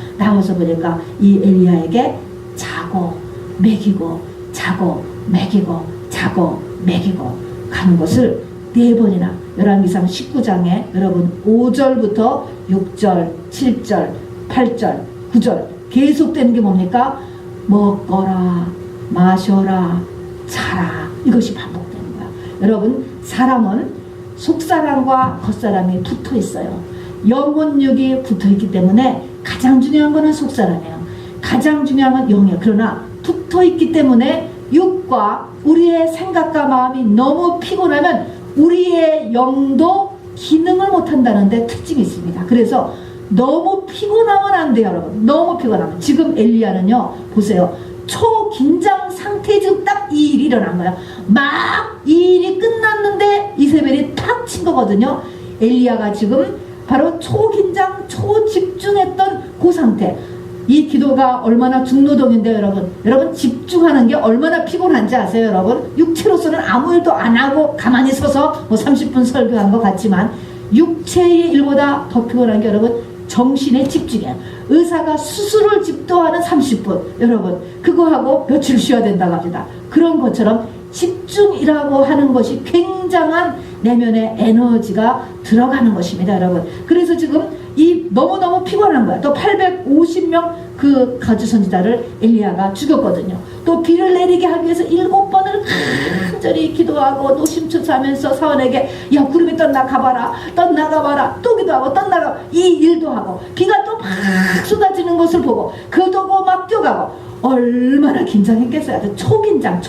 이 엘리야에게 자고 먹이고 가는 것을 4번이나 열왕기상 19장에 여러분 5절부터 6절, 7절, 8절, 9절 계속되는 게 뭡니까? 먹거라, 마셔라, 자라. 이것이 반복되는 거야. 여러분, 사람은 속사람과 겉사람이 붙어 있어요. 영혼육이 붙어 있기 때문에 가장 중요한 거는 속사람이에요. 가장 중요한 건 영이에요. 그러나 붙어 있기 때문에 육과 우리의 생각과 마음이 너무 피곤하면 우리의 영도 기능을 못한다는 데 특징이 있습니다. 그래서 너무 피곤하면 안 돼요, 여러분. 너무 피곤하면. 지금 엘리야는요, 보세요. 초긴장 상태에 지금 딱 이 일이 일어난 거야. 막 이 일이 끝났는데 이세벨이 탁 꽉 친 거거든요. 엘리야가 지금 바로 초긴장 초집중했던 그 상태. 이 기도가 얼마나 중노동인데 여러분 집중하는 게 얼마나 피곤한지 아세요? 여러분 육체로서는 아무 일도 안 하고 가만히 서서 뭐 30분 설교한 것 같지만 육체의 일보다 더 피곤한 게 여러분 정신의 집중이에요. 의사가 수술을 집도하는 30분 여러분 그거하고 며칠 쉬어야 된다고 합니다. 그런 것처럼 집중이라고 하는 것이 굉장한 내면의 에너지가 들어가는 것입니다. 여러분 그래서 지금 이 너무너무 피곤한 거야. 또 850명 그 가주 선지자를 엘리야가 죽였거든요. 또 비를 내리게 하기 위해서 7번을 간절히 기도하고 노심초사하면서 사원에게 야 구름이 떠나가봐라 또 기도하고 떠나가 이 일도 하고 비가 또 막 쏟아지는 것을 보고 그도고 막 뛰어가고 얼마나 긴장했겠어요. 초긴장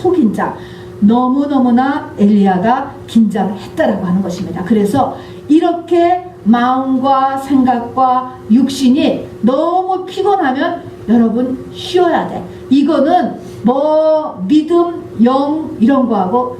너무너무나 엘리야가 긴장했다라고 하는 것입니다. 그래서 이렇게 마음과 생각과 육신이 너무 피곤하면 여러분 쉬어야 돼. 이거는 뭐 믿음, 영 이런 거하고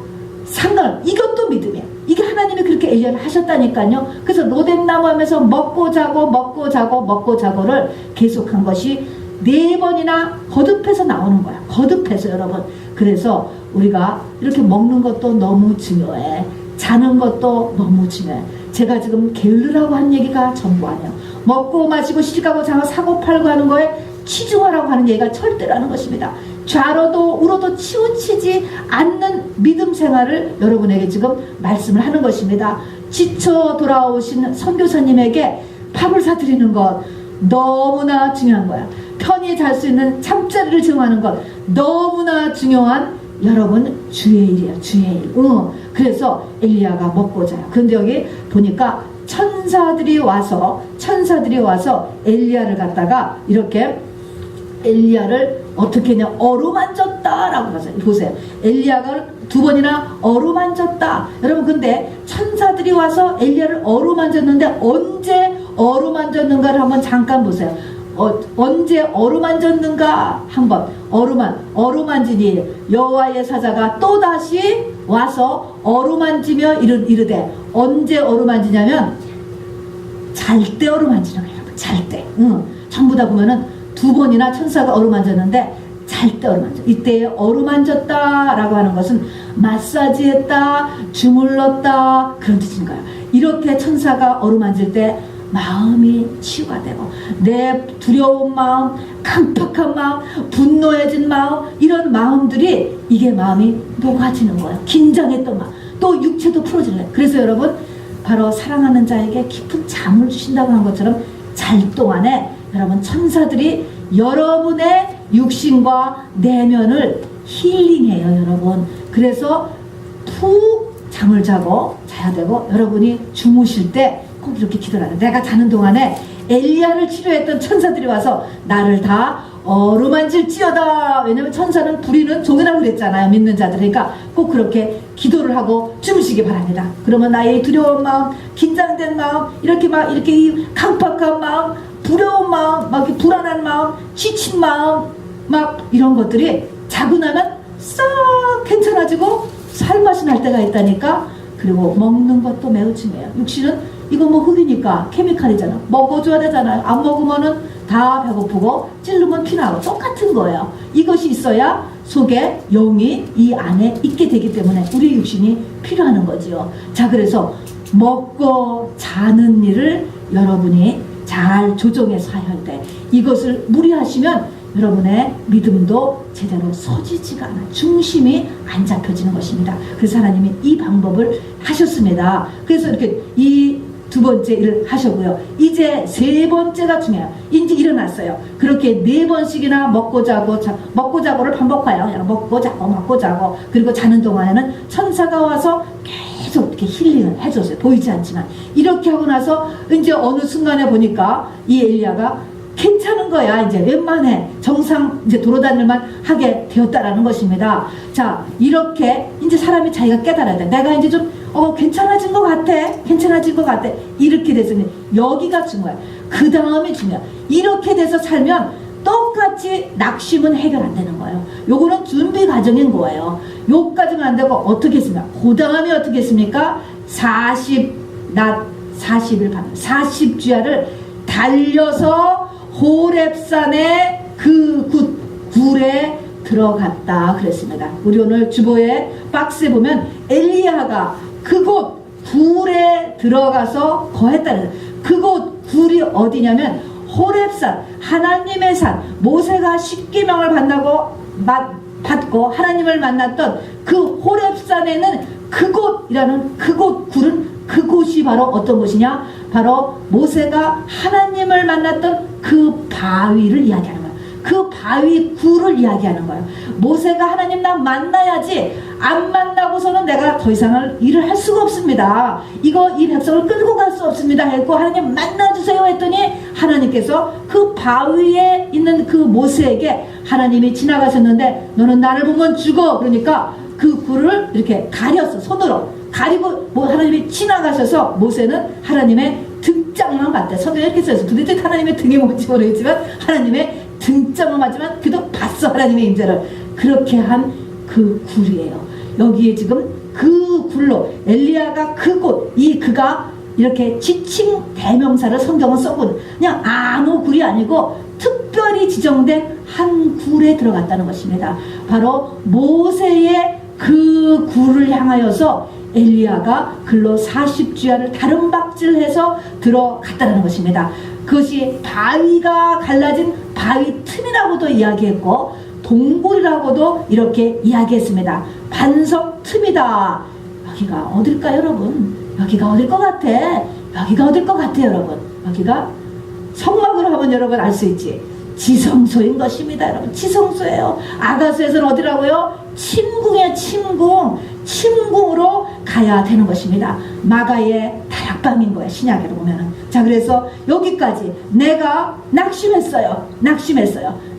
이것도 믿음이야. 이게 하나님이 그렇게 엘리야를 하셨다니까요. 그래서 로뎀나무 하면서 먹고 자고를 계속한 것이 4번이나 거듭해서 나오는 거야. 거듭해서 여러분. 그래서 우리가 이렇게 먹는 것도 너무 중요해. 자는 것도 너무 중요해. 제가 지금 게으르라고 한 얘기가 전부 아니에요. 먹고 마시고 시집가고 장가 사고 팔고 하는 거에 치중하라고 하는 얘기가 절대라는 것입니다. 좌로도 우로도 치우치지 않는 믿음 생활을 여러분에게 지금 말씀을 하는 것입니다. 지쳐 돌아오신 선교사님에게 밥을 사드리는 것 너무나 중요한 거야. 편히 잘 수 있는 잠자리를 제공하는 것 너무나 중요한 여러분 주의 일이에요. 주의 일. 그래서 엘리야가 먹고 자요. 근데 여기 보니까 천사들이 와서 엘리야를 갖다가 이렇게 엘리야를 어떻게 했냐 어루만졌다라고 보세요. 엘리야가 2번이나 어루만졌다. 여러분 근데 천사들이 와서 엘리야를 어루만졌는데 언제 어루만졌는가를 한번 잠깐 보세요. 언제 어루만졌는가 한번 어루만지니 여호와의 사자가 또다시 와서 어루만지며 이르되 언제 어루만지냐면 잘 때 어루만지는 거예요. 잘 때. 전부 다 보면은 2번이나 천사가 어루만졌는데 잘 때 어루만져. 이때 어루만졌다라고 하는 것은 마사지했다, 주물렀다 그런 뜻인 거야. 이렇게 천사가 어루만질 때 마음이 치유가 되고 내 두려운 마음, 깜빡한 마음, 분노해진 마음 이런 마음들이 이게 마음이 녹아지는 거예요. 긴장했던 마음. 또 육체도 풀어질래. 그래서 여러분 바로 사랑하는 자에게 깊은 잠을 주신다고 한 것처럼 잘 동안에 여러분 천사들이 여러분의 육신과 내면을 힐링해요. 여러분. 그래서 푹 잠을 자야 되고 여러분이 주무실 때 꼭 이렇게 기도를 하는. 내가 자는 동안에 엘리야를 치료했던 천사들이 와서 나를 다 어루만질지어다. 왜냐면 천사는 부리는 종이라고 그랬잖아요. 믿는 자들. 그러니까 꼭 그렇게 기도를 하고 주무시기 바랍니다. 그러면 나의 두려운 마음, 긴장된 마음, 이렇게 이 깜빡한 마음, 두려운 마음, 막 불안한 마음, 지친 마음, 막 이런 것들이 자고 나면 싹 괜찮아지고 살맛이 날 때가 있다니까. 그리고 먹는 것도 매우 중요해요. 육신은 이거 뭐 흙이니까 케미칼이잖아. 먹어줘야 되잖아요. 안 먹으면은 다 배고프고 찔르면 피나고 똑같은 거예요. 이것이 있어야 속에 영이 이 안에 있게 되기 때문에 우리 육신이 필요하는 거지요. 자, 그래서 먹고 자는 일을 여러분이 잘 조정해서 할 때 이것을 무리하시면 여러분의 믿음도 제대로 서지지가 않아요. 중심이 안 잡혀지는 것입니다. 그래서 하나님이 이 방법을 하셨습니다. 그래서 이렇게 이 2번째 일을 하셨고요. 이제 3번째가 중요해요. 이제 일어났어요. 그렇게 4번씩이나 먹고 자고를 반복해요. 그냥 먹고 자고 그리고 자는 동안에는 천사가 와서 계속 이렇게 힐링을 해줬어요. 보이지 않지만 이렇게 하고 나서 이제 어느 순간에 보니까 이 엘리야가 괜찮은 거야. 이제 웬만해 정상 이제 돌아다닐만 하게 되었다라는 것입니다. 자, 이렇게 이제 사람이 자기가 깨달아야 돼. 내가 이제 좀 괜찮아진 것 같아. 이렇게 돼서 여기가 중요해. 그 다음이 중요해. 이렇게 돼서 살면 똑같이 낙심은 해결 안 되는 거예요. 요거는 준비 과정인 거예요. 요까지는 안 되고 어떻게 했습니까? 그 다음이 어떻게 했습니까? 낮 40일 밤 40주야를 달려서 호렙산의 그 굴에 들어갔다 그랬습니다. 우리 오늘 주보의 박스에 보면 엘리야가 그곳 굴에 들어가서 거했다는, 그곳 굴이 어디냐면 호렙산, 하나님의 산, 모세가 십계명을 받고 하나님을 만났던 그 호렙산에는 그곳이라는 그곳 굴은, 그곳이 바로 어떤 곳이냐, 바로 모세가 하나님을 만났던 그 바위를 이야기하는 거예요. 그 바위 굴을 이야기하는 거예요. 모세가 하나님 나 만나야지, 안 만나고서는 내가 더 이상을 일을 할 수가 없습니다. 이 백성을 끌고 갈 수 없습니다 했고, 하나님 만나주세요 했더니 하나님께서 그 바위에 있는 그 모세에게 하나님이 지나가셨는데 너는 나를 보면 죽어. 그러니까 그 굴을 이렇게 가렸어. 손으로 가리고 하나님이 지나가셔서 모세는 하나님의 등짝만 봤대. 성경에 이렇게 써있어. 도대체 하나님의 등에 뭔지 모르겠지만 하나님의 등짝만 봤지만 그도 봤어, 하나님의 임재를. 그렇게 한 그 굴이에요. 여기에 지금 그 굴로 엘리야가 그가 이렇게 지칭 대명사를 성경은 써본, 그냥 아무 굴이 아니고 특별히 지정된 한 굴에 들어갔다는 것입니다. 바로 모세의 그 굴을 향하여서 엘리야가 글로 40주야를 다름박질해서 들어갔다는 것입니다. 그것이 바위가 갈라진 바위 틈이라고도 이야기했고 동굴이라고도 이렇게 이야기했습니다. 반석 틈이다. 여기가 어딜까요, 여러분? 여기가 어딜 것 같아? 여기가 어딜 것 같아요, 여러분? 여기가 성막으로 하면 여러분 알 수 있지. 지성소인 것입니다, 여러분. 지성소예요. 아가서에서는 어디라고요? 침궁이에요, 침궁. 침궁으로 가야 되는 것입니다. 마가의 다락방인 거예요, 신약에도 보면은. 자, 그래서 여기까지 내가 낙심했어요.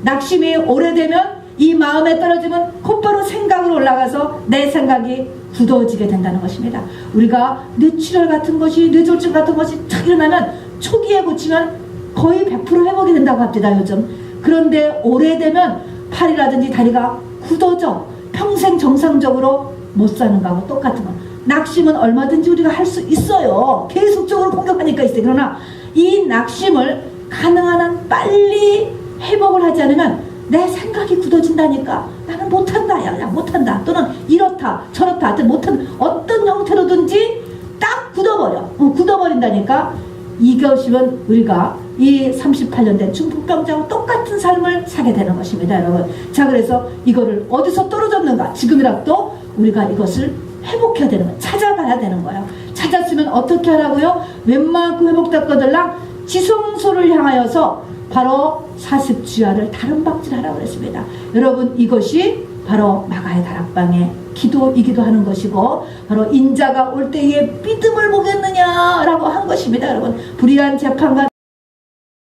낙심이 오래되면 이 마음에 떨어지면 곧바로 생각으로 올라가서 내 생각이 굳어지게 된다는 것입니다. 우리가 뇌출혈 같은 것이, 뇌졸중 같은 것이 탁 일어나면 초기에 고치면 거의 100% 회복이 된다고 합니다, 요즘. 그런데 오래되면 팔이라든지 다리가 굳어져 평생 정상적으로 못 사는 거하고 똑같은 거. 낙심은 얼마든지 우리가 할 수 있어요. 계속적으로 공격하니까 있어요. 그러나 이 낙심을 가능한 한 빨리 회복을 하지 않으면 내 생각이 굳어진다니까. 나는 못한다, 야 못한다, 또는 이렇다 저렇다, 하여튼 못한 어떤 형태로든지 딱 굳어버린다니까. 이것이면 우리가 이 38년 된 중풍병자하고 똑같은 삶을 사게 되는 것입니다, 여러분. 자, 그래서 이거를 어디서 떨어졌는가, 지금이라도 우리가 이것을 회복해야 되는 거예요. 찾아가야 되는 거예요. 찾았으면 어떻게 하라고요? 웬만큼 회복됐거들랑 지성소를 향하여서 바로 40주야를 다름박질하라고 했습니다. 여러분, 이것이 바로 마가의 다락방의 기도이기도 하는 것이고, 바로 인자가 올 때에 믿음을 보겠느냐라고 한 것입니다. 여러분, 불의한 재판관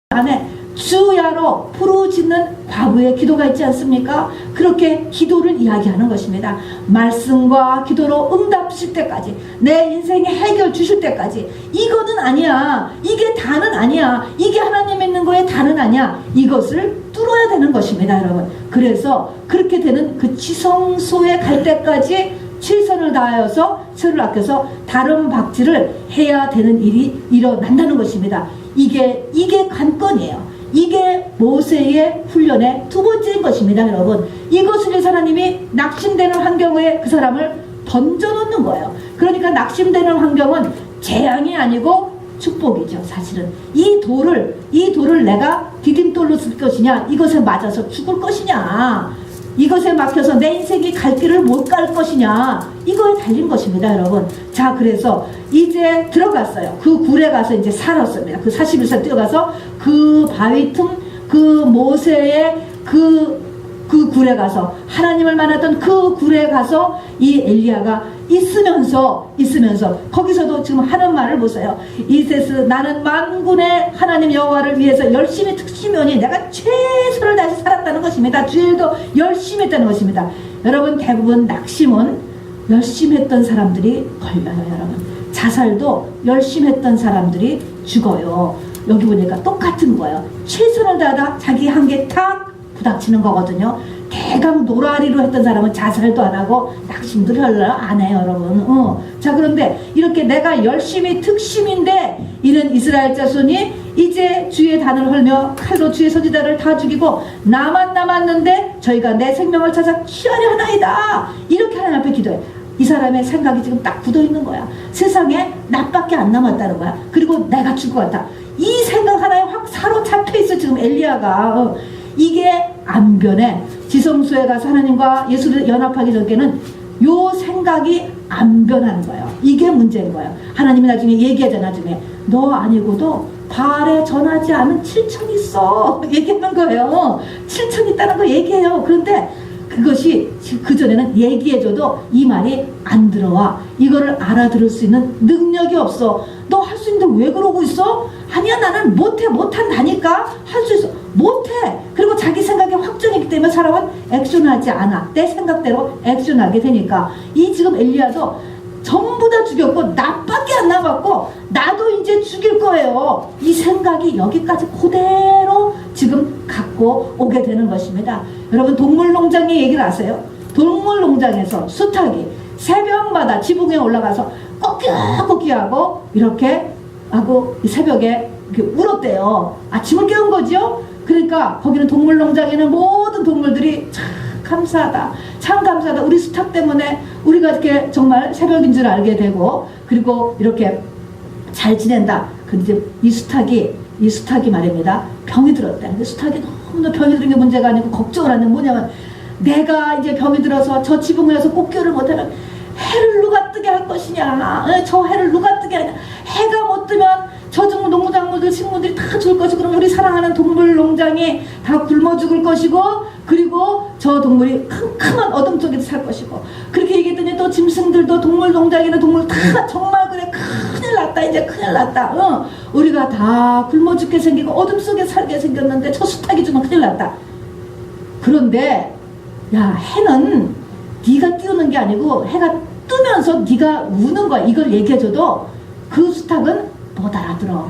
안에 주야로 부르짖는 과부의 기도가 있지 않습니까? 그렇게 기도를 이야기하는 것입니다. 말씀과 기도로 응답하실 때까지, 내 인생에 해결 주실 때까지, 이거는 아니야, 이게 다는 아니야, 이게 하나님 있는 거에 다는 아니야, 이것을 뚫어야 되는 것입니다, 여러분. 그래서 그렇게 되는 그 지성소에 갈 때까지 최선을 다하여서 철을 아껴서 다른 박질을 해야 되는 일이 일어난다는 것입니다. 이게 관건이에요. 이게 모세의 훈련의 두 번째인 것입니다, 여러분. 이것을 위해서 하나님이 낙심되는 환경에 그 사람을 던져놓는 거예요. 그러니까 낙심되는 환경은 재앙이 아니고 축복이죠, 사실은. 이 돌을 내가 디딤돌로 쓸 것이냐, 이것에 맞아서 죽을 것이냐, 이것에 막혀서 내 인생이 갈 길을 못 갈 것이냐, 이거에 달린 것입니다, 여러분. 자, 그래서 이제 들어갔어요. 그 굴에 가서 이제 살았습니다. 그 41살 뛰어가서 그 바위 틈, 그 모세의 그 굴에 가서, 하나님을 만났던 그 굴에 가서 이 엘리야가 있으면서 거기서도 지금 하는 말을 보세요. 이세스, 나는 만군의 하나님 여호와를 위해서 열심히 특심하니 내가 최선을 다해서 살았다는 것입니다. 주일도 열심히 했다는 것입니다. 여러분, 대부분 낙심은 열심히 했던 사람들이 걸려요, 여러분. 자살도 열심히 했던 사람들이 죽어요. 여기 보니까 똑같은 거예요. 최선을 다하다 자기 한계 탁 부닥치는 거거든요. 대강 노라리로 했던 사람은 자살도 안 하고 낙심도 별로 안 해요, 여러분. 자, 그런데 이렇게 내가 열심히 특심인데 이런 이스라엘 자손이 이제 주의 단을 헐며 칼로 주의 선지자를 다 죽이고 나만 남았는데 저희가 내 생명을 찾아 취하려 하나이다. 이렇게 하나님 앞에 기도해. 이 사람의 생각이 지금 딱 굳어있는 거야. 세상에 나밖에 안 남았다는 거야. 그리고 내가 죽을 것 같아. 이 생각 하나에 확 사로잡혀 있어 지금 엘리야가. 이게 안 변해. 지성소에 가서 하나님과 예수를 연합하기 전에는 요 생각이 안 변하는 거예요. 이게 문제인 거예요. 하나님이 나중에 얘기하잖아. 나중에 너 아니고도 바알에 전하지 않은 7천이 있어. 얘기하는 거예요. 7천 있다는 거 얘기해요. 그런데 그것이 그전에는 얘기해줘도 이 말이 안 들어와. 이거를 알아들을 수 있는 능력이 없어. 너 할 수 있는데 왜 그러고 있어? 아니야, 나는 못한다니까. 할 수 있어. 못해. 그리고 자기 생각에 확정이기 때문에 사람은 액션하지 않아. 내 생각대로 액션하게 되니까. 이 지금 엘리야도 전부 다 죽였고 나밖에 안 남았고 나도 이제 죽일 거예요. 이 생각이 여기까지 그대로 지금 갖고 오게 되는 것입니다. 여러분, 동물농장의 얘기를 아세요? 동물농장에서 수탉이 새벽마다 지붕에 올라가서 꼬끼꼬끼하고 이렇게 하고 새벽에 이렇게 울었대요. 아침을 깨운 거죠. 그러니까 거기는 동물농장에는 모든 동물들이 참 감사하다, 참 감사하다. 우리 수탉 때문에 우리가 이렇게 정말 새벽인 줄 알게 되고, 그리고 이렇게 잘 지낸다. 근데 이 수탉이 말입니다, 병이 들었대. 근데 수탉이 너무 병이 드는 게 문제가 아니고 걱정을 하는 뭐냐면, 내가 이제 병이 들어서 저 지붕에 서 꽃기울을 못하면 해를 누가 뜨게 할 것이냐. 저 해를 누가 뜨게 하냐. 해가 못 뜨면 저 농작물들, 식물들이 다 죽을 것이고, 그럼 우리 사랑하는 동물 농장이 다 굶어 죽을 것이고, 그리고 저 동물이 캄캄한 어둠 속에서 살 것이고. 그렇게 얘기했더니 또 짐승들도 동물 농장에는 동물 다 정말 그래, 큰일 났다, 이제 큰일 났다. 우리가 다 굶어 죽게 생기고 어둠 속에 살게 생겼는데 저 수탉이 주면 큰일 났다. 그런데 야, 해는 네가 띄우는 게 아니고 해가 뜨면서 네가 우는 거야. 이걸 얘기해줘도 그 수탉은 못 알아들어.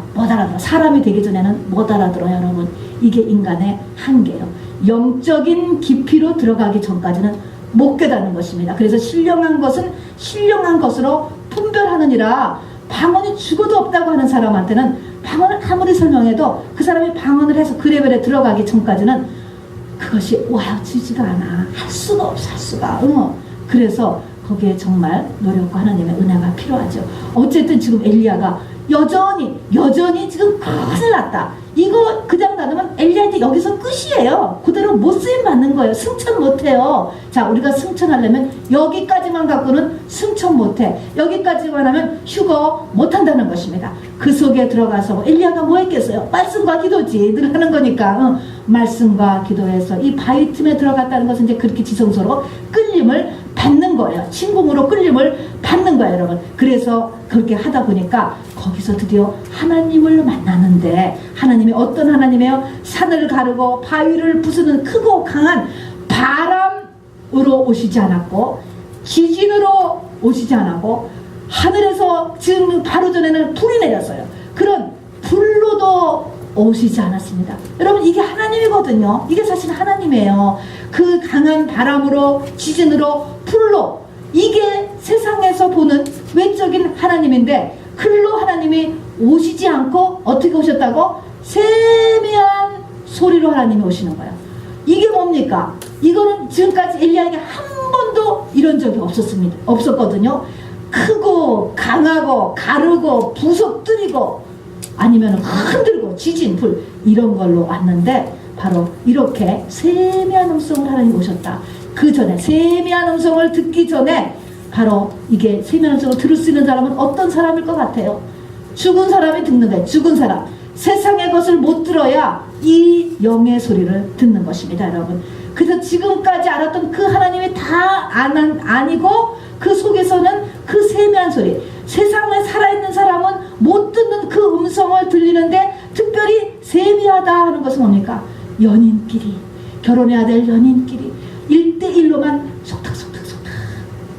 사람이 되기 전에는 못 알아들어요, 여러분. 이게 인간의 한계예요. 영적인 깊이로 들어가기 전까지는 못 깨닫는 것입니다. 그래서 신령한 것은 신령한 것으로 분별하느니라. 방언이 죽어도 없다고 하는 사람한테는 방언을 아무리 설명해도 그 사람이 방언을 해서 그 레벨에 들어가기 전까지는 그것이 와지지가 않아. 할 수가 없어, 할 수가. 그래서 거기에 정말 노력과 하나님의 은혜가 필요하죠. 어쨌든 지금 엘리야가 여전히 지금 큰일 났다. 이거 그냥 놔두면 엘리야한테 여기서 끝이에요. 그대로 못 쓰임 받는 거예요. 승천 못해요. 자, 우리가 승천하려면 여기까지만 갖고는 승천 못해. 여기까지만 하면 휴거 못한다는 것입니다. 그 속에 들어가서 엘리야가 뭐 했겠어요? 말씀과 기도지. 늘 하는 거니까. 말씀과 기도해서 이 바위 틈에 들어갔다는 것은 이제 그렇게 지성소로 끌림을 받는 거예요. 신궁으로 끌림을 받는 거예요, 여러분. 그래서 그렇게 하다 보니까 거기서 드디어 하나님을 만나는데, 하나님이 어떤 하나님이에요? 산을 가르고 바위를 부수는 크고 강한 바람으로 오시지 않았고, 지진으로 오시지 않았고, 하늘에서 지금 바로 전에는 불이 내렸어요. 그런 불로도 오시지 않았습니다. 여러분, 이게 하나님이거든요. 이게 사실 하나님이에요. 그 강한 바람으로, 지진으로, 불로, 이게 세상에서 보는 외적인 하나님인데, 글로 하나님이 오시지 않고 어떻게 오셨다고? 세미한 소리로 하나님이 오시는 거예요. 이게 뭡니까? 이거는 지금까지 엘리야에게 한 번도 이런 적이 없었거든요. 크고 강하고 가르고 부서뜨리고 아니면 흔들고 지진, 불, 이런 걸로 왔는데, 바로 이렇게 세미한 음성을 하나님이 오셨다. 그 전에, 세미한 음성을 듣기 전에, 바로 이게 세미한 음성을 들을 수 있는 사람은 어떤 사람일 것 같아요? 죽은 사람이 듣는 거예요. 죽은 사람. 세상의 것을 못 들어야 이 영의 소리를 듣는 것입니다, 여러분. 그래서 지금까지 알았던 그 하나님이 다 아니고, 그 속에서는 그 세미한 소리, 세상에 살아있는 사람은 못 듣는 그 음성을 들리는데 특별히 세미하다 하는 것은 뭡니까? 연인끼리, 결혼해야 될 연인끼리 1대1로만 속닥속닥속닥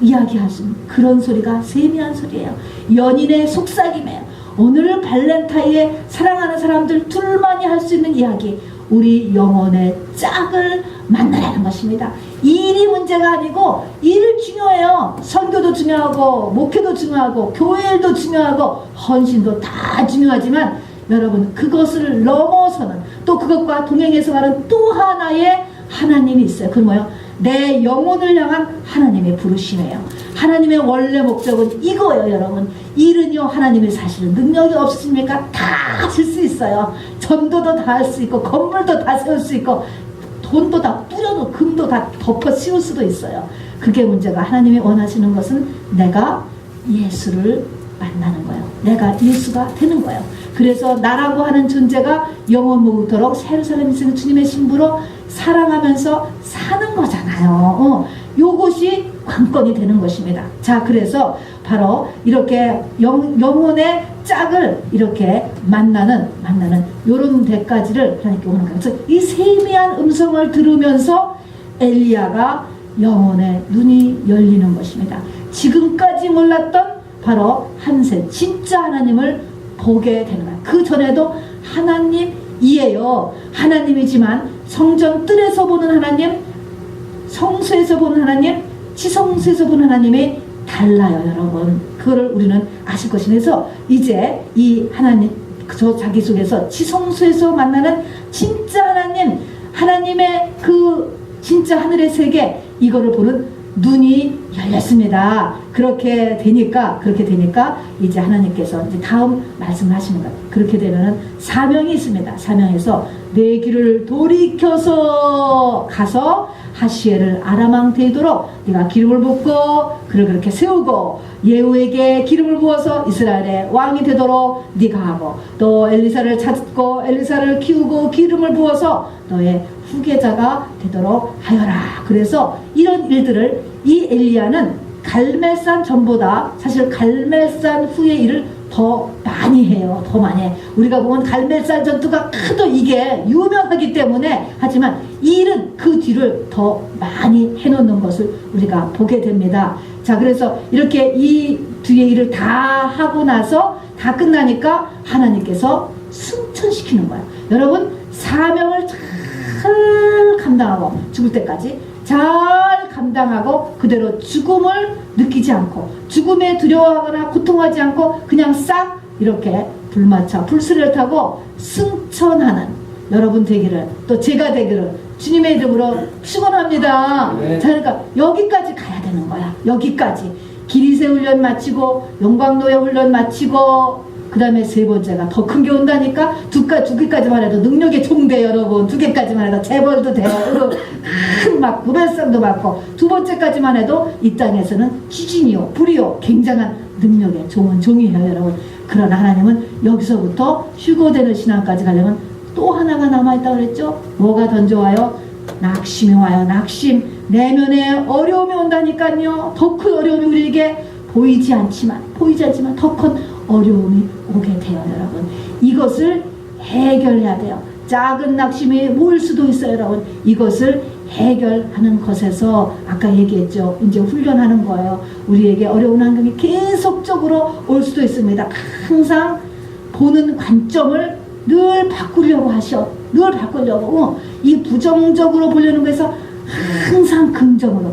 이야기하시는 그런 소리가 세미한 소리예요. 연인의 속삭임이에요. 오늘 발렌타인에 사랑하는 사람들 둘만이 할 수 있는 이야기, 우리 영혼의 짝을 만나라는 것입니다. 일이 문제가 아니고 일 중요해요. 선교도 중요하고 목회도 중요하고 교회도 중요하고 헌신도 다 중요하지만 여러분 그것을 넘어서는 또 그것과 동행해서 가는 또 하나의 하나님이 있어요. 그건 뭐예요? 내 영혼을 향한 하나님의 부르심이에요. 하나님의 원래 목적은 이거예요. 여러분 일은요 하나님의 사실은 능력이 없으십니까? 다 하실 수 있어요. 전도도 다 할 수 있고 건물도 다 세울 수 있고 돈도 다 뿌려도 금도 다 덮어 씌울 수도 있어요. 그게 문제가 하나님이 원하시는 것은 내가 예수를 만나는 거예요. 내가 예수가 되는 거예요. 그래서 나라고 하는 존재가 영원 무궁토록 예루살렘 있는 주님의 신부로 사랑하면서 사는 거잖아요. 요것이 관건이 되는 것입니다. 자, 그래서 바로 이렇게 영혼의 짝을 이렇게 만나는 요런 데까지를 하나님께 오는 거예요. 그래서 이 세미한 음성을 들으면서 엘리야가 영혼의 눈이 열리는 것입니다. 지금까지 몰랐던 바로 한세 진짜 하나님을 보게 되는 거예요. 그 전에도 하나님이에요. 하나님이지만 성전 뜰에서 보는 하나님, 성소에서 보는 하나님, 지성소에서 보는 하나님이 달라요, 여러분. 그거를 우리는 아실 것이니다. 그래서 이제 이 하나님, 저 자기 속에서 지성소에서 만나는 진짜 하나님, 하나님의 그 진짜 하늘의 세계, 이거를 보는 눈이 열렸습니다. 그렇게 되니까 이제 하나님께서 이제 다음 말씀을 하시는 거예요. 그렇게 되면은 사명이 있습니다. 사명에서 내 길을 돌이켜서 가서 하시엘을 아람왕 되도록 네가 기름을 붓고 그를 그렇게 세우고 예후에게 기름을 부어서 이스라엘의 왕이 되도록 네가 하고 또 엘리사를 찾고 엘리사를 키우고 기름을 부어서 너의 후계자가 되도록 하여라. 그래서 이런 일들을 이 엘리야는 갈멜산 전보다 사실 갈멜산 후의 일을 더 많이 해요. 더 많이 해. 우리가 보면 갈멜산 전투가 크도 이게 유명하기 때문에 하지만 이 일은 그 뒤를 더 많이 해놓는 것을 우리가 보게 됩니다. 자, 그래서 이렇게 이 뒤에 일을 다 하고 나서 다 끝나니까 하나님께서 승천시키는 거예요. 여러분 사명을 잘 감당하고 죽을 때까지 잘 감당하고 그대로 죽음을 느끼지 않고 죽음에 두려워하거나 고통하지 않고 그냥 싹 이렇게 불마차 불스를 타고 승천하는 여러분 되기를 또 제가 되기를 주님의 이름으로 축원합니다. 네. 자, 그러니까 여기까지 가야 되는 거야. 여기까지 기리세 훈련 마치고 영광노예 훈련 마치고 그 다음에 세 번째가 더 큰 게 온다니까 두 개까지만 해도 능력의 총대 여러분 두 개까지만 해도 재벌도 돼요. 큰 막 노벨상도 받고 두 번째까지만 해도 이 땅에서는 시진이요 불이요 굉장한 능력의 종은 종이에요 여러분. 그러나 하나님은 여기서부터 휴거되는 신앙까지 가려면 또 하나가 남아있다고 그랬죠. 뭐가 던져와요? 낙심이 와요. 낙심. 내면에 어려움이 온다니까요. 더 큰 어려움이 우리에게 보이지 않지만 더 큰 어려움이 오게 돼요 여러분. 이것을 해결해야 돼요. 작은 낙심이 모일 수도 있어요 여러분. 이것을 해결하는 것에서 아까 얘기했죠. 이제 훈련하는 거예요. 우리에게 어려운 환경이 계속적으로 올 수도 있습니다. 항상 보는 관점을 늘 바꾸려고 하셔. 늘 바꾸려고. 이 부정적으로 보려는 거에서 항상 긍정으로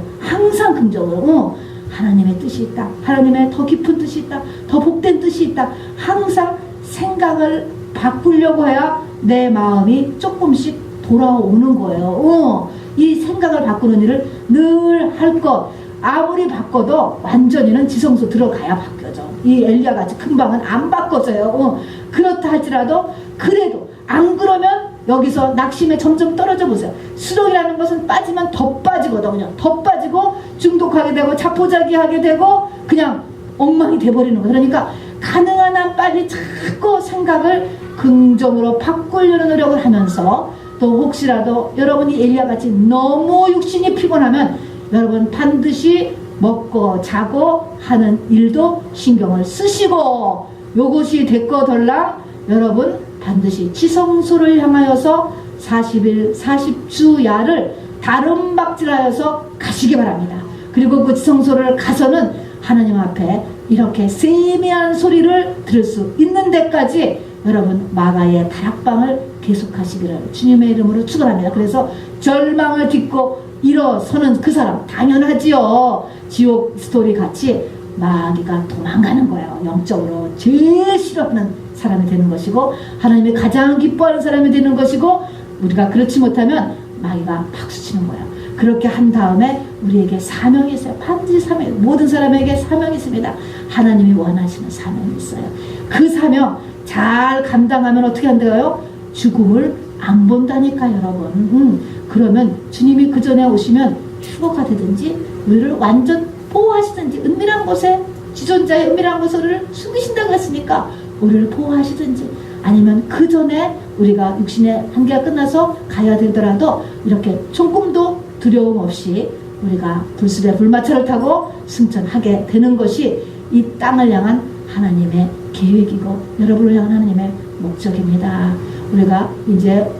하나님의 뜻이 있다. 하나님의 더 깊은 뜻이 있다. 더 복된 뜻이 있다. 항상 생각을 바꾸려고 해야 내 마음이 조금씩 돌아오는 거예요. 이 생각을 바꾸는 일을 늘 할 것. 아무리 바꿔도 완전히는 지성소 들어가야 바뀌어져. 이 엘리야 같이 금방은 안 바꿔져요. 그렇다 할지라도 그래도 안 그러면 여기서 낙심에 점점 떨어져 보세요. 수렁이라는 것은 빠지면 더 빠지거든요. 더 빠지고 중독하게 되고 자포자기하게 되고 그냥 엉망이 돼버리는 거예요. 그러니까 가능한 한 빨리 자꾸 생각을 긍정으로 바꾸려는 노력을 하면서 또 혹시라도 여러분이 엘리야같이 너무 육신이 피곤하면 여러분 반드시 먹고 자고 하는 일도 신경을 쓰시고 요것이 됐거덜랑 여러분 반드시 지성소를 향하여서 40일 40주야를 다름박질하여서 가시기 바랍니다. 그리고 그 지성소를 가서는 하나님 앞에 이렇게 세미한 소리를 들을 수 있는 데까지 여러분 마가의 다락방을 계속하시기를 주님의 이름으로 축원합니다. 그래서 절망을 딛고 일어서는 그 사람 당연하지요. 지옥 스토리 같이 마귀가 도망가는 거예요. 영적으로 제일 싫어하는 사람이 되는 것이고 하나님이 가장 기뻐하는 사람이 되는 것이고 우리가 그렇지 못하면 마귀가 박수치는 거예요. 그렇게 한 다음에 우리에게 사명이 있어요. 반드시 사명, 모든 사람에게 사명이 있습니다. 하나님이 원하시는 사명이 있어요. 그 사명 잘 감당하면 어떻게 한대요? 죽음을 안 본다니까 여러분. 그러면 주님이 그 전에 오시면 휴거가 되든지 우리를 완전 보호하시든지 은밀한 곳에 지존자의 은밀한 곳에 우리를 숨기신다고 했으니까 우리를 보호하시든지 아니면 그 전에 우리가 육신의 한계가 끝나서 가야 되더라도 이렇게 조금도 두려움 없이 우리가 불술의 불마차를 타고 승천하게 되는 것이 이 땅을 향한 하나님의 계획이고 여러분을 향한 하나님의 목적입니다. 우리가 이제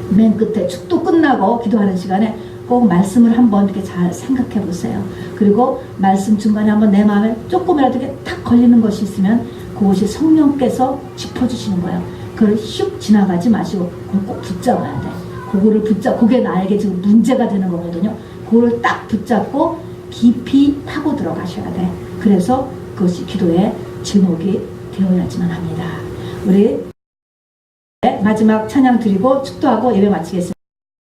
맨 끝에 축도 끝나고 기도하는 시간에 꼭 말씀을 한번 이렇게 잘 생각해 보세요. 그리고 말씀 중간에 한번 내 마음에 조금이라도 이렇게 탁 걸리는 것이 있으면 그것이 성령께서 짚어주시는 거예요. 그걸 슉 지나가지 마시고 그걸 꼭 붙잡아야 돼. 그거를 그게 나에게 지금 문제가 되는 거거든요. 그거를 딱 붙잡고 깊이 파고 들어가셔야 돼. 그래서 그것이 기도의 제목이 되어야지만 합니다. 우리 마지막 찬양 드리고 축도하고 예배 마치겠습니다.